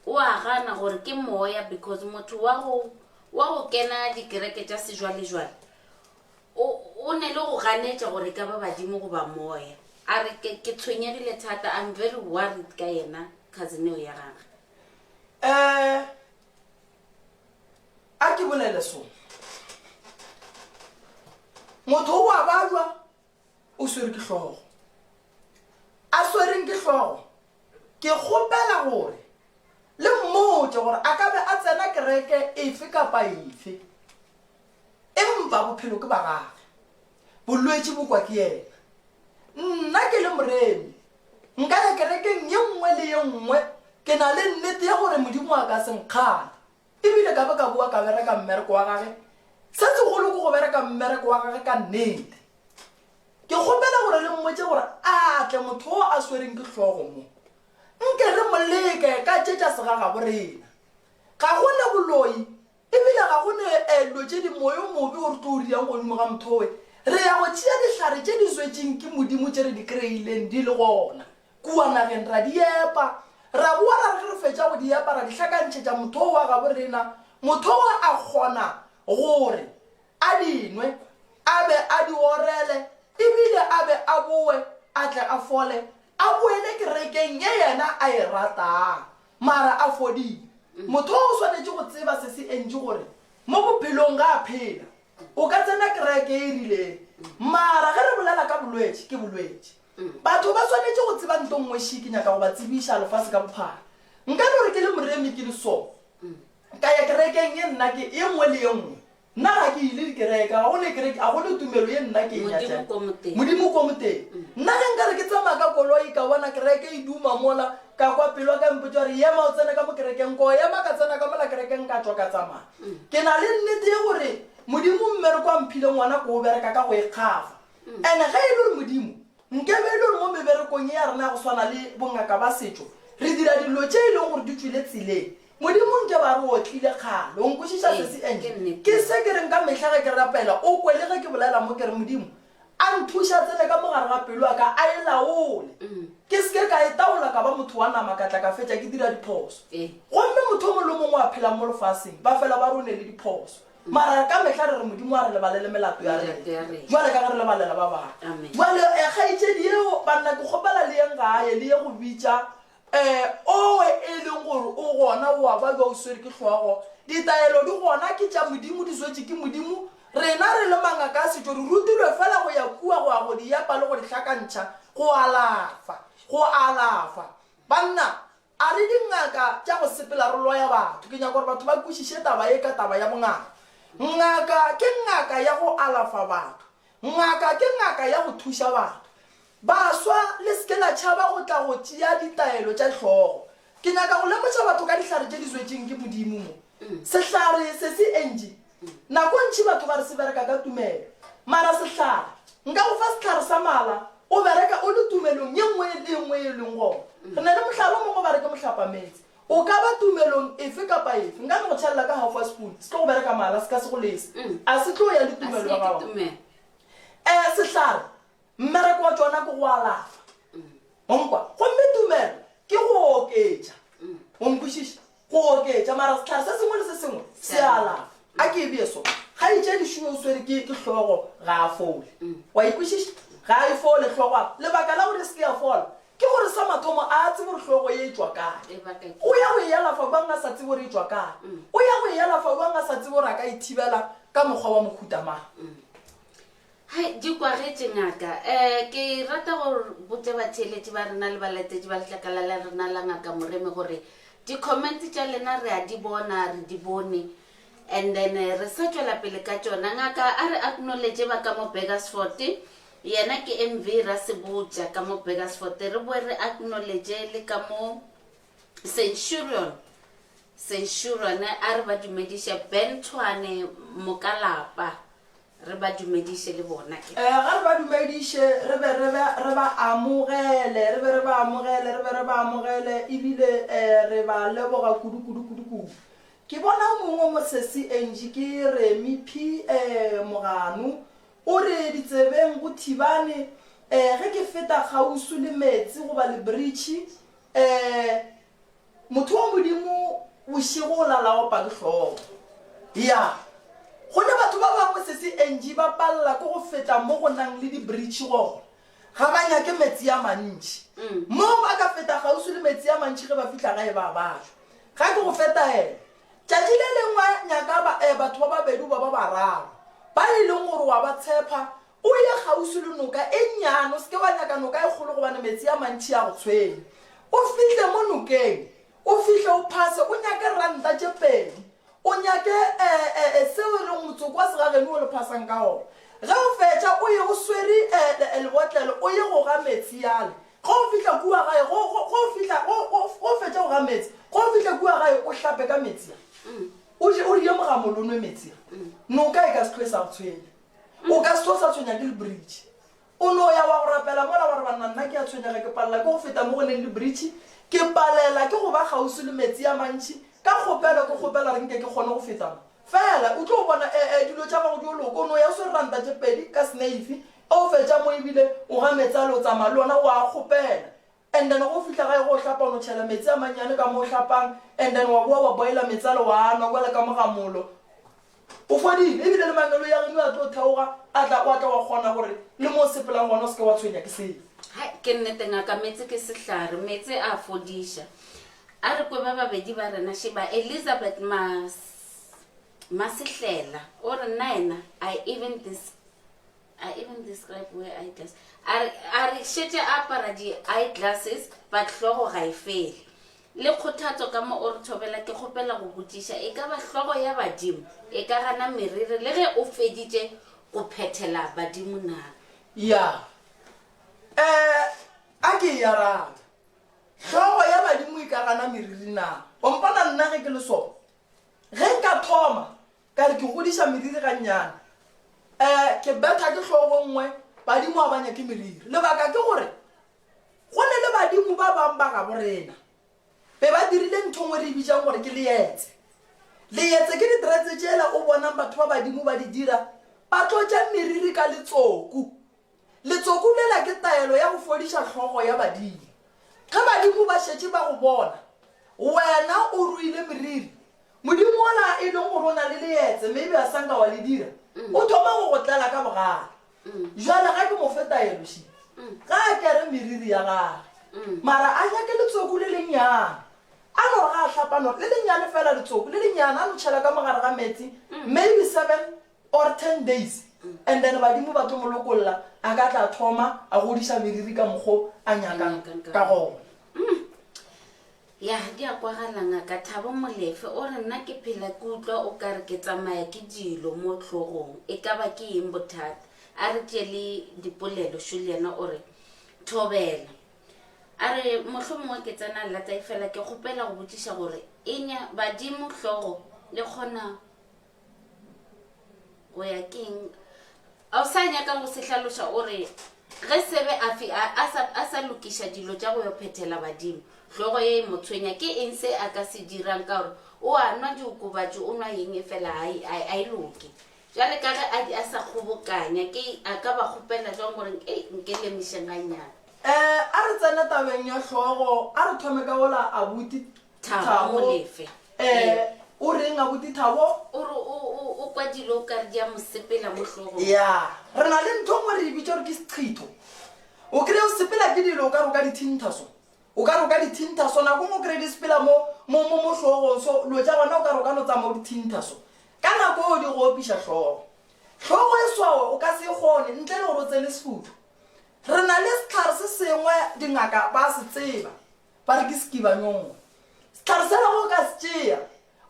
o a gana gore ke moya because motho wa go kena dikereke tša sejwalejwale o ne le go ganetša gore ka ba badimo go ba moya a re ke tshwenyegile thata I'm very worried ka yena cousin eo ya gage a ke bolele so motho o a balwa o swere ke hlogo a swereng ke hlogo ke kgopela gore le mmotse gore a ka be a tsena kereke efe kapa efe empa bophelo ke ba gage bolwetse bo kwa ke yena nna ke le Moremi nka ya kerekeng ye nngwe le ye nngwe ke na le nnete ya gore modimo a ka senkgana ebile ka be ka bua ka bereka mmereko wa gage se segolo ke go bereka mmereko wa gage ka nnete ke kgopela gore le mmotse gore a tle motho o a swereng ke hlogo mo nke re moleke ka tšetša segaga borena ga gone boloi ebile ga gone dilo tše di moyo mobe gore tlo o riang godimo ga mothowe re ya go tšea dihlare tše di swetseng ke modimo tše re di kry-ileng di le gona kua nageng ra di epa ra boa ra re fetša go di epa ra di hlakantšhetša motho wa ga borena motho wa a kgona gore a dinwe a be a di orele ebile a be a boe a tle a fole a boele kerekeng ye yena a e ratang mara a fodile motho o swanetse go tseba se se entše gore mo bophelong ga a phela o ka tsena kereke e rileng mara ge re bolela ka bolwetse ke bolwetse batho ba swanetse go tseba nto nngwe shi ke nyaka go ba tsebiša lefase ka bophara nka le gore ke le Moremi ke le so ka ya kerekeng ye nna ke e nngwe le ye nngwe nna ga ke ile dikereke ga gone kereke a gone tumelo ye nna ke nyatša modimo ko moteng nna ge nka re ke tsamaya ka koloi ka bona kereke e duma mola ka kwa pelo ka mpotsa gore yema o tsena ka mo kerekeng ko yema ka tsena ka mola kerekeng ka tswa ka tsamaya ke na le nnete ye gore modimo mmereko a mphile ngwana ko o bereka ka go e kgafa and ge e le gore modimo nkebe e le gore mo meberekong ya rena go swana le bongaka ba setšo re dira dilo tše e leng gore di tswile tseleng modimo nke ba re o tlile kgale o nkwešiša se se enke ke se ke reng ka mehla ge ke rapela o kwele ge ke bolela mo kere modimo a nthuša tsene ka mogare ga pelo a ka a e laole ke seke ka e taola ka ka ba motho wa nama ka tla ka fetsa ke dira diphoso Eh. gomme motho mo le mongwe a phela mo lefaseng ba fela ba rone le diphoso mara ka mehla re re modimo a re lebalele melato ya rena jwale ka ge re lebalela ba bangwe Amen. jwale kgaitsedi eo banna ke kgopela le yeng gae le ye go bitša owe e leng gore o gona o a ba o swere ke tlhogo ditaelo di gona ke tša modimo di swetse ke modimo rena re le mangaka a setšo re rutilwe fela go ya kua go ya go di yapa le go di tlhakantšha go alafa banna a re dingaka tša go sepela re loya batho ke nyaka gore batho ba kwešiše taba e ka taba ya bongaka ngaka ke ngaka ya go alafa batho ngaka ke ngaka ya go thuša batho baswa le seke la tšhaba go tla go tšea ditaelo tša tlhogo ke nyaka go lemoša batho ka dihlare tše di swetseng ke modimo mo sehlare se se enji nako ntši batho ba re se bereka ka tumelo mara sehlare nka go fa sehlare sa mala o bereka o le tumelong ye nngwe le nngwe e leng gona re na le mohlala o mongwe ba re ke mohlapametse o ka ba tumelong efe kapa efe nka ne go tšhelela ka half a spoon se tlo go bereka mala se ka se go lese a se tlo ya le tumelo ya gago sehlare mmereko wa tsona ke go alafa onkwa gomme tumelo ke go oketša onkwešiša go oketša mara sehlare se sengwe le se sengwe se alafa a ke e beso ga itše dišuo o swere ke tlhogo ga a fole wa ikwešiša ga a e fole tlhogoa lebaka la gore se ke ya fola ke gore sa mathomo a tsebe gore tlhogo ye e tswa kae o ya go e alafa bang a sa tsebe gore e tswa kae o ya go e alafa bang a sa tsebe gore a ka ithibela ka mokgwa wa mokhutamang hai di kwagetse ngaka ke rata gore botse batheeletši ba rena le balatetši ba letlakala la rena la ngaka Moremi gore di-comment tša lena re a di bona re di bone and then re sa tšwela pele ka tšona ngaka a re acknowledge ba ka mo Burgersfort yena ke MV ra se botša ka mo Burgersfort re boe re acknowledge le ka mo Centurion a re ba dumediša Ben Tshwane Mokalapa re ba dumediše le bona ke ga re ba dumediše re ba amogele ebile re ba leboga kudu ke bona mongwe mo sesi enji ke Remi P Moganu o re ditsebeng go thibane ge ke feta gausu le metsi go ba le bridge motho wa modimo bošego o lalaopa ke tlhogo ya go ne batho ba bangwe sesi enji ba palela ke go feta mo go nang le di-bridge gona ga ba nyake metsi a mantši mo ba ka feta gausu le metsi a mantši ge ba fitlha gae ba bajwa ga ke go fetaela tšatši le lengwe nyaka batho ba babedi ba bararo ba e leng gore wa ba tshepa o ye gausu le noka e nnyane o seke wa nyaka noka e kgolo gobane metsi a mantši a go tshwene o fihle mo nokeng o fihle o phase o nyake ranta tše pedi o nyake seo e leng motsoko wa segageno o le phasang ka ona ge o fetša o ye o swere lebotlelo o ye go ga metsi yale ge o fitlha kua gae go fetša go ga metsi ge o fitlha kua gae o hlape ka metsi o die mogamolonwe metsi noka e ka se tlho e sa go tshwenya o ka se tlo sa tshwenya ke le bridge o no ya wa go rapela mola gore banna nna ke a tshwenyega ke palela ke go feta mo go neng le bridge ke palela ke go ba gausi le metsi a mantši ka kgopela ke kgopela re nke ke kgone go fetamo fela o tlo bona dilo tša gago di o loko o no ya o swere ranta tše pedi ka snaife o fetša mo ebile o ga metsi a le o tsamaya le ona o a kgopela and then go fitlha gae go hlapa o no tšhela metsi a mannyane ka mo o hlapang and then wa boa wa boela metsi a le wa anwa kwale ka mogamolo o fodile ebile le mangelo ya geno a tlo theoga a tla wa kgona gore le mo sepelang gona o seke wa tshwenya ke seo ke nnete ngaka metsi ke sehlare metsi a fodiša a re kwe ba babedi ba rena sheba Elizabeth Masihlela o re nna ena I even describe where eyeglass a re šetše a apara di-eyeglasses but hlogo ga e fele le kgothatso ka mo o re thobela ke kgopela go botiša e ka ba hlogo ya badimo e ka gana meriri le ge o feditše go phethela badimo na ya a ke ya rata hlogo ya badimo e ka gana meriri na o mpona nna ge ke le sona ge nka thoma ka re ke godiša meriri gannyane ke betha ke hlogo nngwe badimo a banya ke meriri lebaka ke gore go ne le badimo ba bang ba ga borena be ba dirile ntho ngwe re e bitšang gore ke leetse ke ditretse tšela o bonang batho ba badimo ba di dira ba tlotša meriri ka letsoku lela ke taelo ya go fodiša hlogo ya badimo ga badimo ba šetše ba go bona wena o ruile meriri modimo ona e leng gore o na le leetse maybe a sanka wa le dira o thoma go go tlela ka bogare jale ga ke mo fetaelo shi ga a kere meriri ya gage mara a nyake letsoku le lennyane a no ga a tlhapano le lennyane fela letsoku le lennyane a no tšhela ka mogare ga metsi maybe 7 or 10 days and then badimo ba tlo mo lokolla a ka tla thoma a godisa meriri ka mokgo a nyakang ka gona ya di a kwagala ngaka Thabo Molefe o re nna ke phela ke utlwa o ka re ke tsamaya ke dilo mo tlhogong e ka ba ke eng bothata a re tše le dipolelo Juliana o re thobela a re mohlomongwe ke tsena lata e fela ke kgopela go botšiša gore enya badimo hlogo le kgona go ya keng a o sa nyaka go se hlaloša o re ge sebe a sa lokiša dilo tša go yo phethela badimo hlogo ye motshwenya ke eng se a ka se dirang ka gore o a nwa diokobatši o nwa eng e fela a e loke jale ka ge a sa kgobokanya ke a ka ba kgopela jang gore nke lemišeng ganyana a re tsene tabeng ya hlogo a re thome ka ola abuti Thabo Molefe o reng abuti Thabo o re o kwa dilo o ka re di a mosepela mo hlogong ya re na le ntho ngwe re bitša gore ke seqhitho o kry o sepela ke dilo o ka roka dithintaso o ka roka dithintaso nako ngwe o kry di sepela mo hlogong so lo tša gona o ka roka no tsamao dithintaso ka nako o di go opiša hlogo e swawe o ka se kgone ntle le gore o tsene sefutho re na le setlhare se sengwe dingaka ba se tseba ba re ke sekibanyongwe setlhare se lago ka se tšea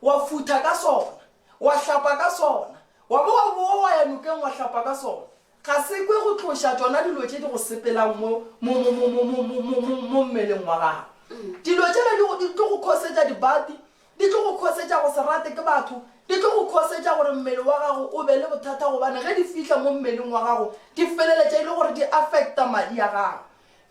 wa futha ka sona wa hlapa ka sona wa boa wa ya nokeng wa hlapa ka sona ga se kwe go tloša tsona dilo tše di go sepelang mo mmeleng wa gago dilo tšela di tlo go khosetša dibati di tlo go khosetša go se rate ke batho di tlo go khosetša gore mmele wa gago o be le bothata gobane ge di fihla mo mmeleng wa gago di feleletša e le gore di affecta madi ya gago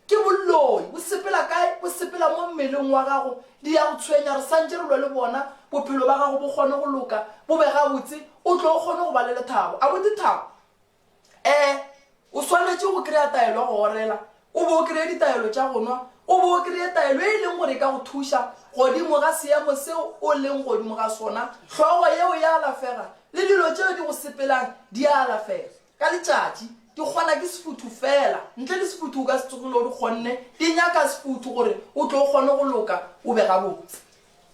ke bolloi bo sepela kae bo sepela mo mmeleng wa gago di ya go tshwenya re santse re lwa le bona bophelo ba gago bo kgone go loka bo be gabotse o tlo o kgone go ba le lethabo a botse thabo o swanetse go kry-a taelo go orela o bo o kry-e ditaelo tša go nwa o bo o kry-e taelo e leng gore ka go thuša godimo ga seemo seo o leng godimo ga sona hlogo yeo ya alafega le dilo tšeo di go sepelang di a alafega ka letšatši di kgona ke sefutho fela ntle le sefutho o ka se tsogile o di kgonne di nyaka sefutho gore o tlo o kgone go loka o be gabotse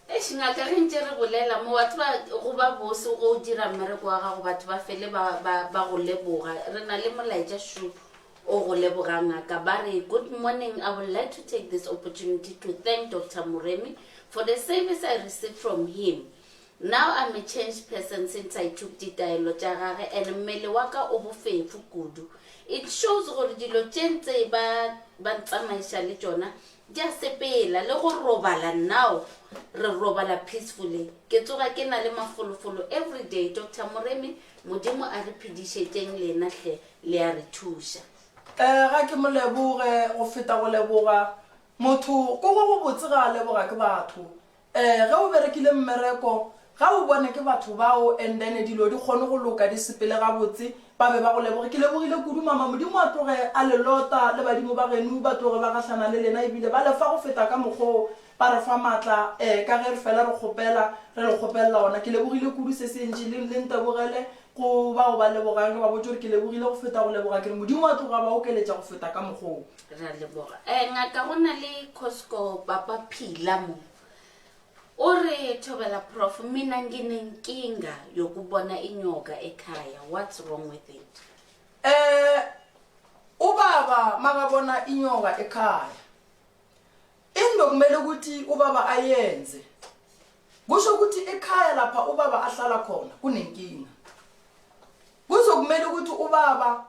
ngaka ge ntse re bolela mo batho go ba bose go dira mmereko wa gago batho ba fele ba go leboga re na le molaetša shu o go leboga ngaka ba re good morning. I would like to take this opportunity to thank Dr. Moremi for the service I received from him. Now I'm a changed person since I took ditaelo tša gage and mmele wa ka o bofefo kudu. It shows gore dilo tše ntse ba ntsamaiša le tšona di a sepela le go robala now re robala peacefully ke tsoga ke na le mafolofolo every day. Dr. Moremi modimo a re phedišetšeng lena hle le a re thuša ga ke mo leboge go feta go leboga motho ko go botse ga a leboga ke batho ge o berekile mmereko ga o bone ke batho bao and then dilo di kgone go loka di sepele gabotse ba be ba go leboge ke lebogile kudu mama modimo a tloge a lelota le badimo ba genu ba tloge ba gahlana le lena ebile ba lefa go feta ka mokgwa ba re fa matla ka ge re fela re le kgopelela ona ke lebogile kudu se se ntši le ntebogele go bao ba lebogang ba botse gore ke lebogile go feta go leboga ke re modimo a tloga ba okeletša go feta ka mokgwa ra leboga ngaka go na le Cosco Papa Phila mo o re Thobela Prof mina nginenkinga yokubona inyoka ekhaya. What's wrong with it? Ubaba makabona inyoka ekhaya into kumele ukuthi ubaba ayenze kusho ukuthi ekhaya lapha ubaba ahlala khona kunenkinga kuzokumele ukuthi ubaba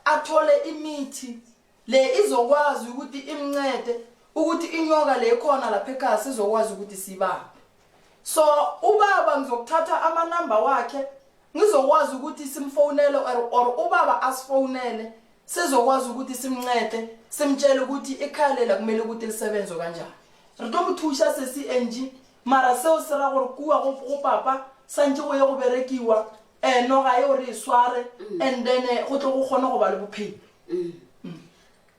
athole imithi le izokwazi ukuthi imncede ukuthi inyoka le khona lapha ekhaya sizokwazi ukuthi sibambe. So ubaba ngizokuthatha amanamba wakhe ngizokwazi ukuthi simfonele or ubaba asifonele sizokwazi ukuthi simncede simtshele ukuthi ekhaya lela kumele ukuthi lisebenze kanjani. Re tlo mthusha se CNG mara seo se ra gore kuwa go papa santse go ye go berekiwa no ga yo re sware and then go tlo go gona go ba le bophelo.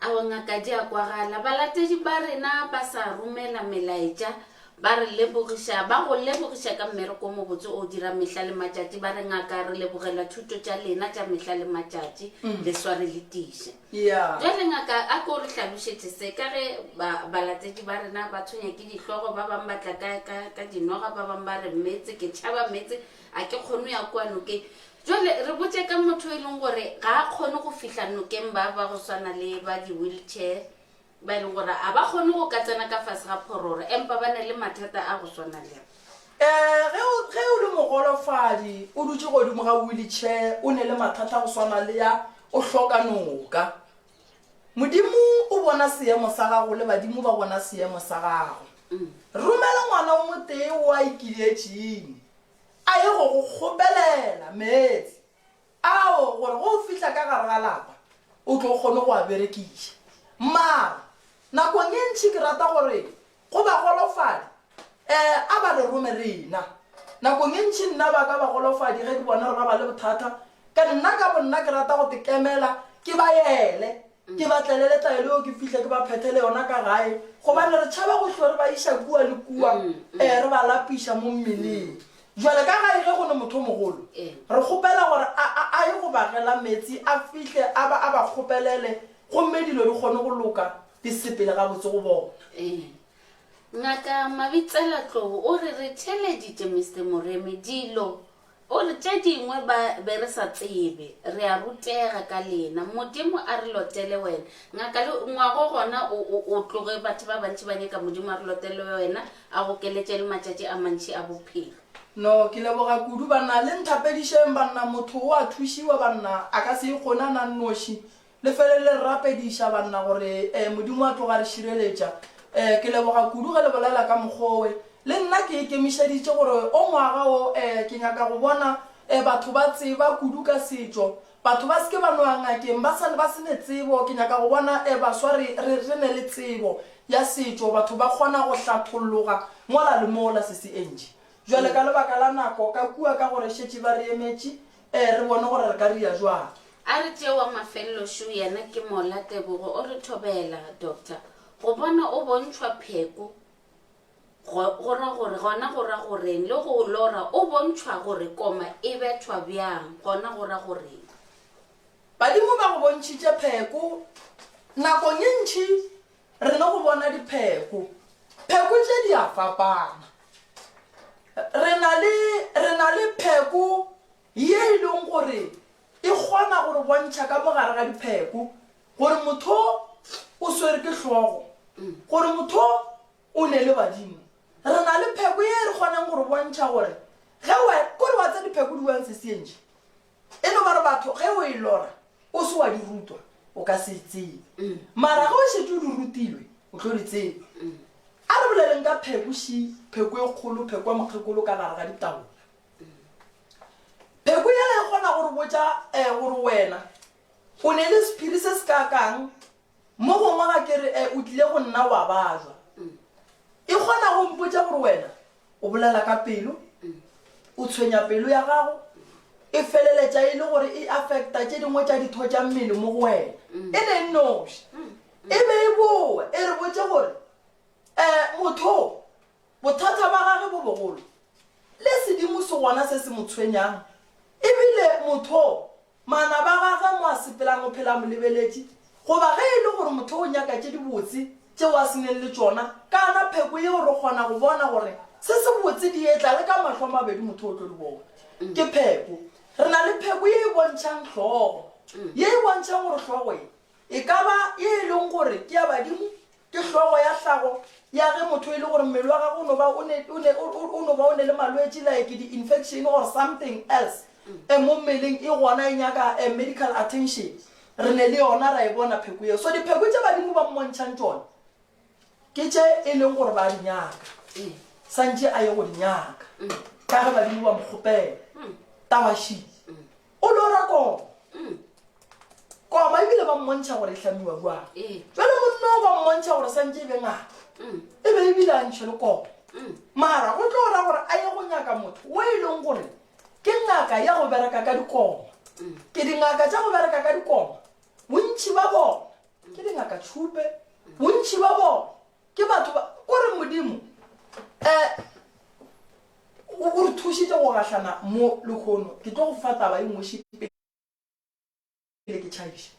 a o ngaka di a kwagala balatedi ba rena ba sa romela melaetša ba re lebogiša ba go lebogiša ka mmereko mo botse o dira mehla le matšatši ba re ngaka re lebogela thuto tša lena tša mehla le matšatši le sware le tiše jale ngaka a ko re hlalošetše se ka ge balatedi ba rena ba tshwenya ke dihlogo ba bang ba tla ka dinoga ba bang ba re metse ke tšhaba metse a ke kgone ya kwa nokeng jale re botse ka motho e leng gore ga a kgone go fihla nokeng ba go swana le ba di-wheelchair ba leng gore a ba kgone go ka tsena ka fase ga phororo empa ba na le mathata a go swana le ge o le mogolofadi o dutse godimo ga wheelchair o ne le mathata go swana le ya o hloka noka modimo o bona seemo sa gago le badimo ba bona seemo sa gago romela ngwana o motee o a ikiletšeng a ye go go kgopelela metsi ao gore go o fihla ka gare ga lapa o tlo kgone go a berekiša mara nakong e ntšhi ke rata gore go ba golofadi a ba le rome rena nakong e ntšhi nna ba ka ba golofadi ge ke bona rona ba le bothata ka nna ka bonna ke rata go tekemela ke ba ele ke batlele letlaele o ke fihle ke ba phethele yona ka gae gobane re tšhaba go tlho re ba iša kua le kua re ba lapiša mo mmeleng jale ka gae ge go ne motho mogolo re kgopela gore a ye go bagela metsi a fihle a ba kgopelele gomme dilo di kgone go loka di sepele ga botse go bona ngaka Mabitsela Tlou o re theleditše Mr. Moremi dilo o re tše dingwe be re sa tsebe re a rutega ka lena modimo a re lotele wena ngaka ngwago gona o tloge batho ba bantši ba nyaka modimo a re lotele wena a go keletše le matšatši a mantši a bophelo no ke leboga kudu banna le nthapedišeng banna motho o a thušiwa banna a ka se ikgone a na nnoši le fele le rapediša banna gore modimo a tloga re šireletša ke leboga kudu ge le bolela ka mokgowe le nna ke ikemišeditše gore o ngwaga o ke nyaka go bona batho ba tseba kudu ka setšo batho ba seke ba noa ngakeng ba se ne tsebo ke nyaka go bona baswa re ne le tsebo ya setšo batho ba kgona go hlatholloga mola le mola se se entši jale ka lebaka la nako ka kua ka gore šetše ba re emetše re bone gore re ka ria jwang a re tšewa mafelelo šo yena ke Mola Tebogo o re thobela doctor go bona o bontšhwa pheko gona gore gona gora goreng le go lora o bontšhwa gore koma e bethwa bjang gona gora goreng badimo ba go bontšhitše pheko nakong e ntšhi re ne go bona dipheko tše di a fapana re na le pheko ye e leng gore e kgona gore bontšha ka mogare ga dipheko gore motho o swere ke hlogo gore motho o ne le badimo re na le pheko ye re kgonang gore bontšha gore kore wa tsa dipheko di wang se seentši e no bare batho ge o e lora o se wa di rutwa o ka se tsebe mara ge o šetse o di rutilwe o tlo di tsebe a re boleleng ka pheko e kgolo pheko ya mokgekolo ka gare ga ditabola pheko yela e kgona gore botša gore wena o ne le sephiri se se kakang mo gongwe ga kere o tlile go nna wa bajwa e kgona go mpotša gore wena o bolela ka pelo o tshwenya pelo ya gago e feleletša e le gore e affecta tše dingwe tša ditho tša mmele mo go wena e ne e noši e be e boe e re botše gore motho bothata ba gage bo bogolo le sedimo se gona se se mo tshwenyang ebile motho mana ba gage mo a sepelang o phela mo lebeletše goba ge e le gore motho o nyaka tše di botse tšeo a seneng le tšona kana pheko yeo re kgona go bona gore se se botse di etla le ka mahlo a mabedi motho o tlo di bona ke pheko re na le pheko ye e bontšhang hlogo ye e bontšhang gore hlogo e ka ba ye e leng gore ke ya badimo ke hlogo ya hlago ya ge motho e le gore mmele wa gage o no ba o ne le malwetši like di-infection or something else mo mmeleng e gona e nyaka medical attention re ne le yona ra e bona pheko eo so dipheko tše badimo ba mmontšhang tšone ke tše e leng gore ba di nyaka santše a ye go di nyaka ka ge badimo ba mokgopela tabaši o lora koma ebile ba mmontšha gore e hlamiwa jwang jale monna o ba mmontšha gore santše e be ngaka e be ebile a ntšhe le koma mara go tlo ra gore a ye go nyaka motho o e leng gore ke ngaka ya go bereka ka dikoma ke dingaka tša go bereka ka dikoma bontši ba bona ke dingaka tshupe bontši ba bona ke batho ba kore modimo o re thušitse go gatlhana mo lekgono ke tlo go fa taba e ngwe pele ke tšhabiša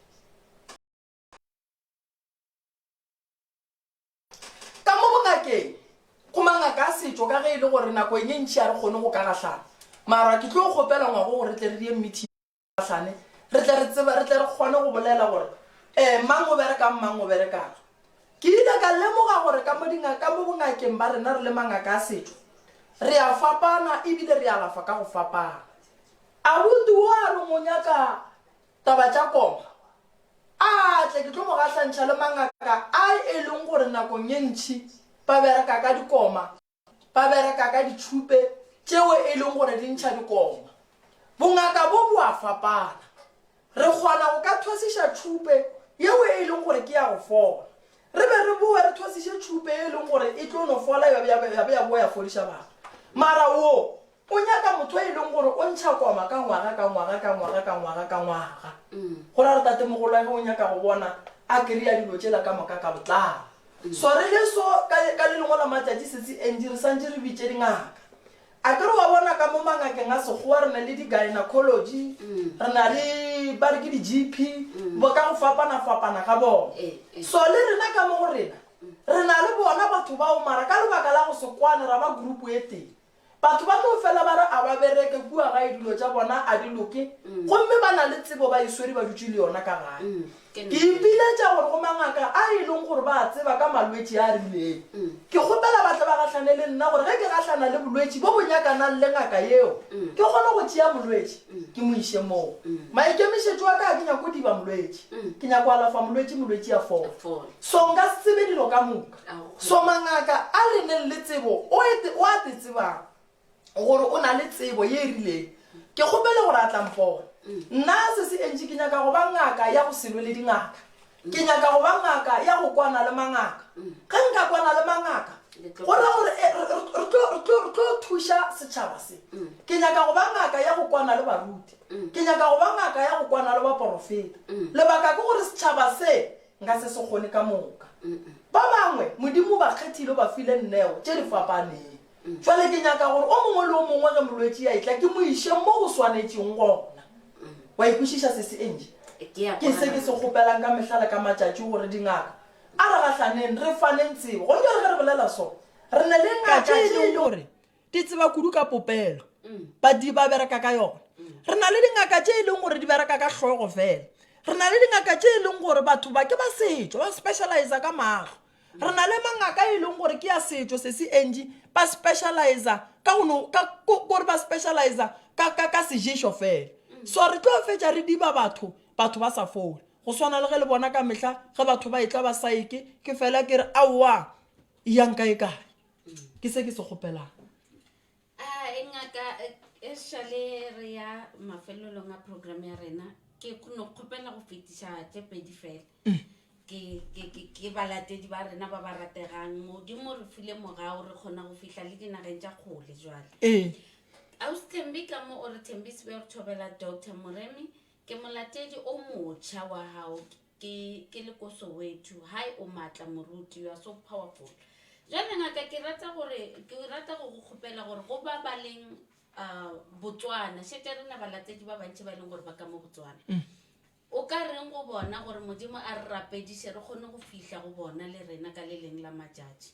ka mo bongakeng go mangaka a setšo ka ge e le gore nako e ntši a re kgone go ka gatlhana mara ke tlo go kgopela ngwago gore re tle re die meeting gatlhane re tle re kgone go bolela gore mang o berekang mang o berekang ke ile ka lemoga gore ka mo bongakeng ba rena re le mangaka a setšo re a fapana ebile re alafa ka go fapana a buti wa re monyaka taba tša koma a tle ke tlo mo gatlantšha le mangaka a e leng gore nakong ye ntšhi ba bereka ka dikoma ba bereka ka ditšhupe tšeo e leng gore di ntšha dikoma bongaka bo bo a fapana re kgona go ka thwasiša tšhupe yeo e leng gore ke ya go fola re be re boe re thwasiše tšhupe e leng gore e tlo no fola ya boa ya fodiša batho mara wo o nyaka motho e leng gore o ntšha koma ka ngwaga ka ngwaga ka ngwaga ka ngwaga ka ngwaga gore re tate mogolo ge o nyaka go bona a kry-a dilo tšela ka moka ka botlalo so re le so ka le lengwe la matšatši setse endi re santse re bitše dingaka a kere wa bona ka mo mangakeng a sekgowa re na le di-gynecology re na le ba re ke di-gp bo ka go fapana-fapana ga bona so le rena ka mo go rena re na le bona batho bao mara ka lebaka la go sekwane ra ba group e teng batho ba tlo fela ba re a ba bereke kua ga e dilo tša bona a di loke gomme ba na le tsebo ba isweri ba dutse le yona ka gae ke ipiletša gore go mangaka a e leng gore ba tseba ka malwetši a rileng ke kgopela batle ba gatlhane le nna gore ge ke gatlhana le bolwetši bo bonyakanang le ngaka yeo ke kgone go tšea molwetši ke mo iše moo maikemišetšo wa ka a ke nyako diba molwetši ke nyako alafa molwetši ya fola so nka se tsebe dilo ka moka so mangaka a leneng le tsebo o a te tsebang gore o na le tsebo ye e rileng ke kgopele gore a tlampona nna se se entši ke nyaka go ba ngaka ya go selwe le dingaka ke nyaka go ba ngaka ya go kwana le mangaka ge nka kwana le mangaka gona gore re tlo thuša setšhaba se ke nyaka go ba ngaka ya go kwana le baruti ke nyaka go ba ngaka ya go kwana le baporofeta lebaka ke gore setšhaba se nka se kgone ka moka ba bangwe modimo ba kgethile ba file nneo tše di fapaneng jwale ke nyaka gore o mongwe le o mongwe ge molwetši ya itla ke mo iše mo go swanetšeng gona wa ikwešiša se se enje ke se ke se kgopelang ka mehlale ka matšatši gore dingaka a re gatlhaneng re faneng tsebo gonke re ge re bolela so re ne le ngaka e leng gore di tseba kudu ka popelo ba bereka ka yona re na le dingaka tše e leng gore di bereka ka hlogo fela re na le dingaka tše e leng gore batho ba ke ba setšo ba specializa ka mago re na le mangaka e leng gore ke ya setšo se se enje ba specializa gore ba specializa ka seješo fela so re tlo fetša re diba batho ba sa fole go swana le ge le bona ka mehla ge batho ba etla ba saeke ke fela ke re aowa yang kae kae ke se kgopelang ngaka e šale re ya mafelelong a program ya rena ke no kgopela go fetiša tše pedi fela ke balatedi ba rena ba ba rategang modimo re file mogao re kgona go fihla le dinageng tša kgole jwale Austhembi ka mo o re Thembisiwe re thobela Dr. Moremi ke molatedi o motšha wa hao ke le ko Soweto hai o matla moruti you are so powerful jane ngaka ke rata go go kgopela gore go ba baleng Botswana shete rena balatedi ba bantši ba leng gore ba ka mo Botswana o ka reng go bona gore modimo a re rapediše re kgone go fihla go bona le rena ka le leng la matšatši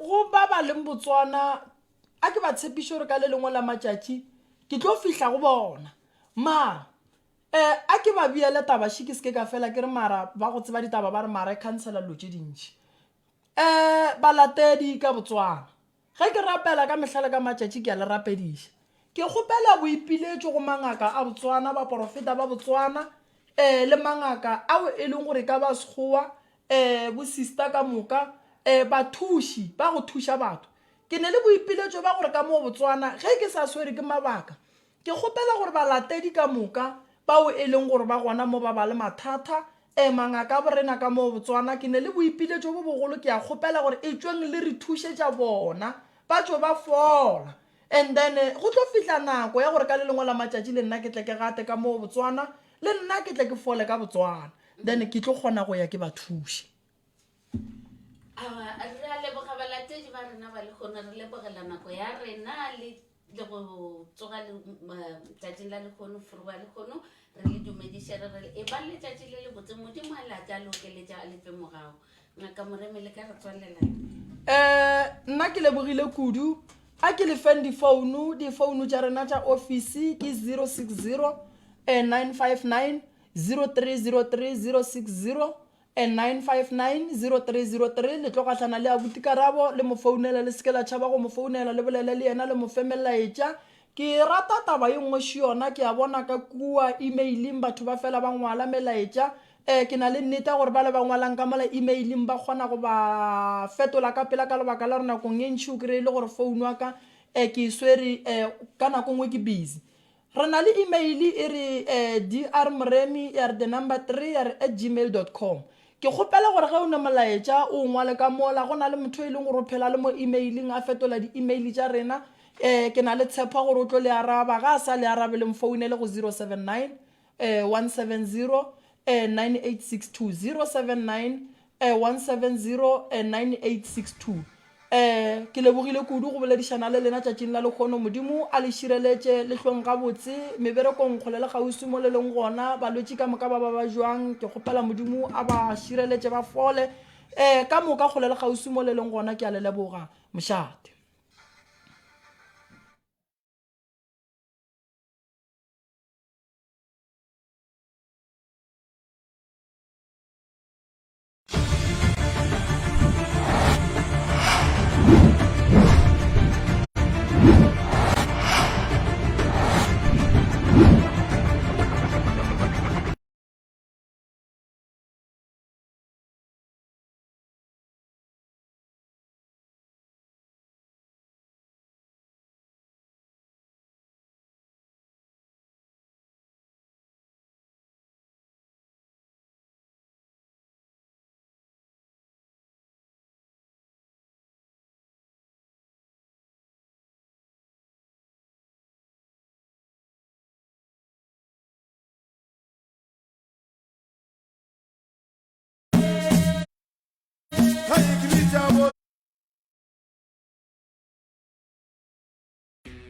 go ba baleng Botswana a ke ba tshepiše gore ka le lengwe la matšatši ke tlo fihla go bona mara a ke ba biele tabaši ke seke ka fela ke re mara ba go tseba ditaba ba re mara e cancela lo tše dintši balatedi ka Botswana ge ke rapela ka mehlale ka matšatši ke a le rapediša ke kgopela boipiletšo go mangaka a Botswana ba porofeta ba Botswana le mangaka ao e leng gore ka ba sekgowa bo sister ka moka bathuši ba go thuša batho ke ne le boipiletšo ba gore ka mo Botswana ge ke sa swere ke mabaka ke kgopela gore balatedi ka moka bao e leng gore ba gona mo ba le mathata mangaka a borena ka mo Botswana ke ne le boipiletšo bo bogolo ke a kgopela gore e tšweng le re thušetša bona ba tšo ba fola and then go tlo fihla nako ya gore ka le lengwe la matšatši le nna ke tle ke gate ka mo Botswana le nna ke tle ke fole ka Botswana then ke tlo kgona go ya ke ba thushe. re a leboga balatedi ba rena ba lekgono re lebogela nako ya rena le go tsoga tšatšing la lekgono furu ba lekgono re le dumediše re re e ba letšatši le le botse modimo a latša a lokeletša a lefe morago ngaka Moremi le ka re tswalela nna ke lebogile kudu a ke lefeng difounu tša rena tša office ke 060 959 0303 060 959 0303 le tlo gatlana le abuti karabo le mo founela le seke la tšhaba go mo founela le bolele le yena le mo femelaetša ke rata taba ye nngwe še yona ke a bona ka kua emailing batho ba fela ba ngwala melaetša ke na le nnete gore ba le ba ngwalang ka mola emailing ba kgona go ba fetola ka pela ka lebaka la re nakong e ntši o kry-e le gore founu wa ka ke swere ka nako nngwe ke busy re na le email e re dr moremi ya re the number 3 ya re @gmail.com ke kgopela gore ge o ne molaetša o ngwale ka mola go na le motho e leng gore o phela le mo emailing a fetola di-email tša rena ke na le tshepa gore o tlo le araba ga a sa le arabe le mfounele go 079 170 9862 079 170 9862 ke lebogile kudu go boledišana le lena tšatšing la lekgono modimo a le šireletše le hlong gabotse meberekong kgole le gausi mo le leng gona balwetši ka moka ba ba jwang ke kgopela modimo a ba šireletše ba fole ka moka kgole le gausi mo le leng gona ke a le leboga mošate.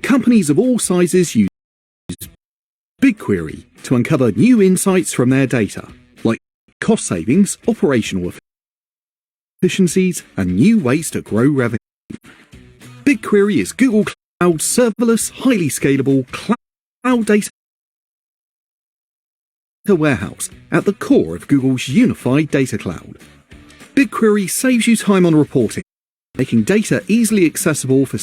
Companies of all sizes use BigQuery to uncover new insights from their data, like cost savings, operational efficiencies, and new ways to grow revenue. BigQuery is Google Cloud's serverless, highly scalable cloud data warehouse at the core of Google's unified data cloud. BigQuery saves you time on reporting, making data easily accessible for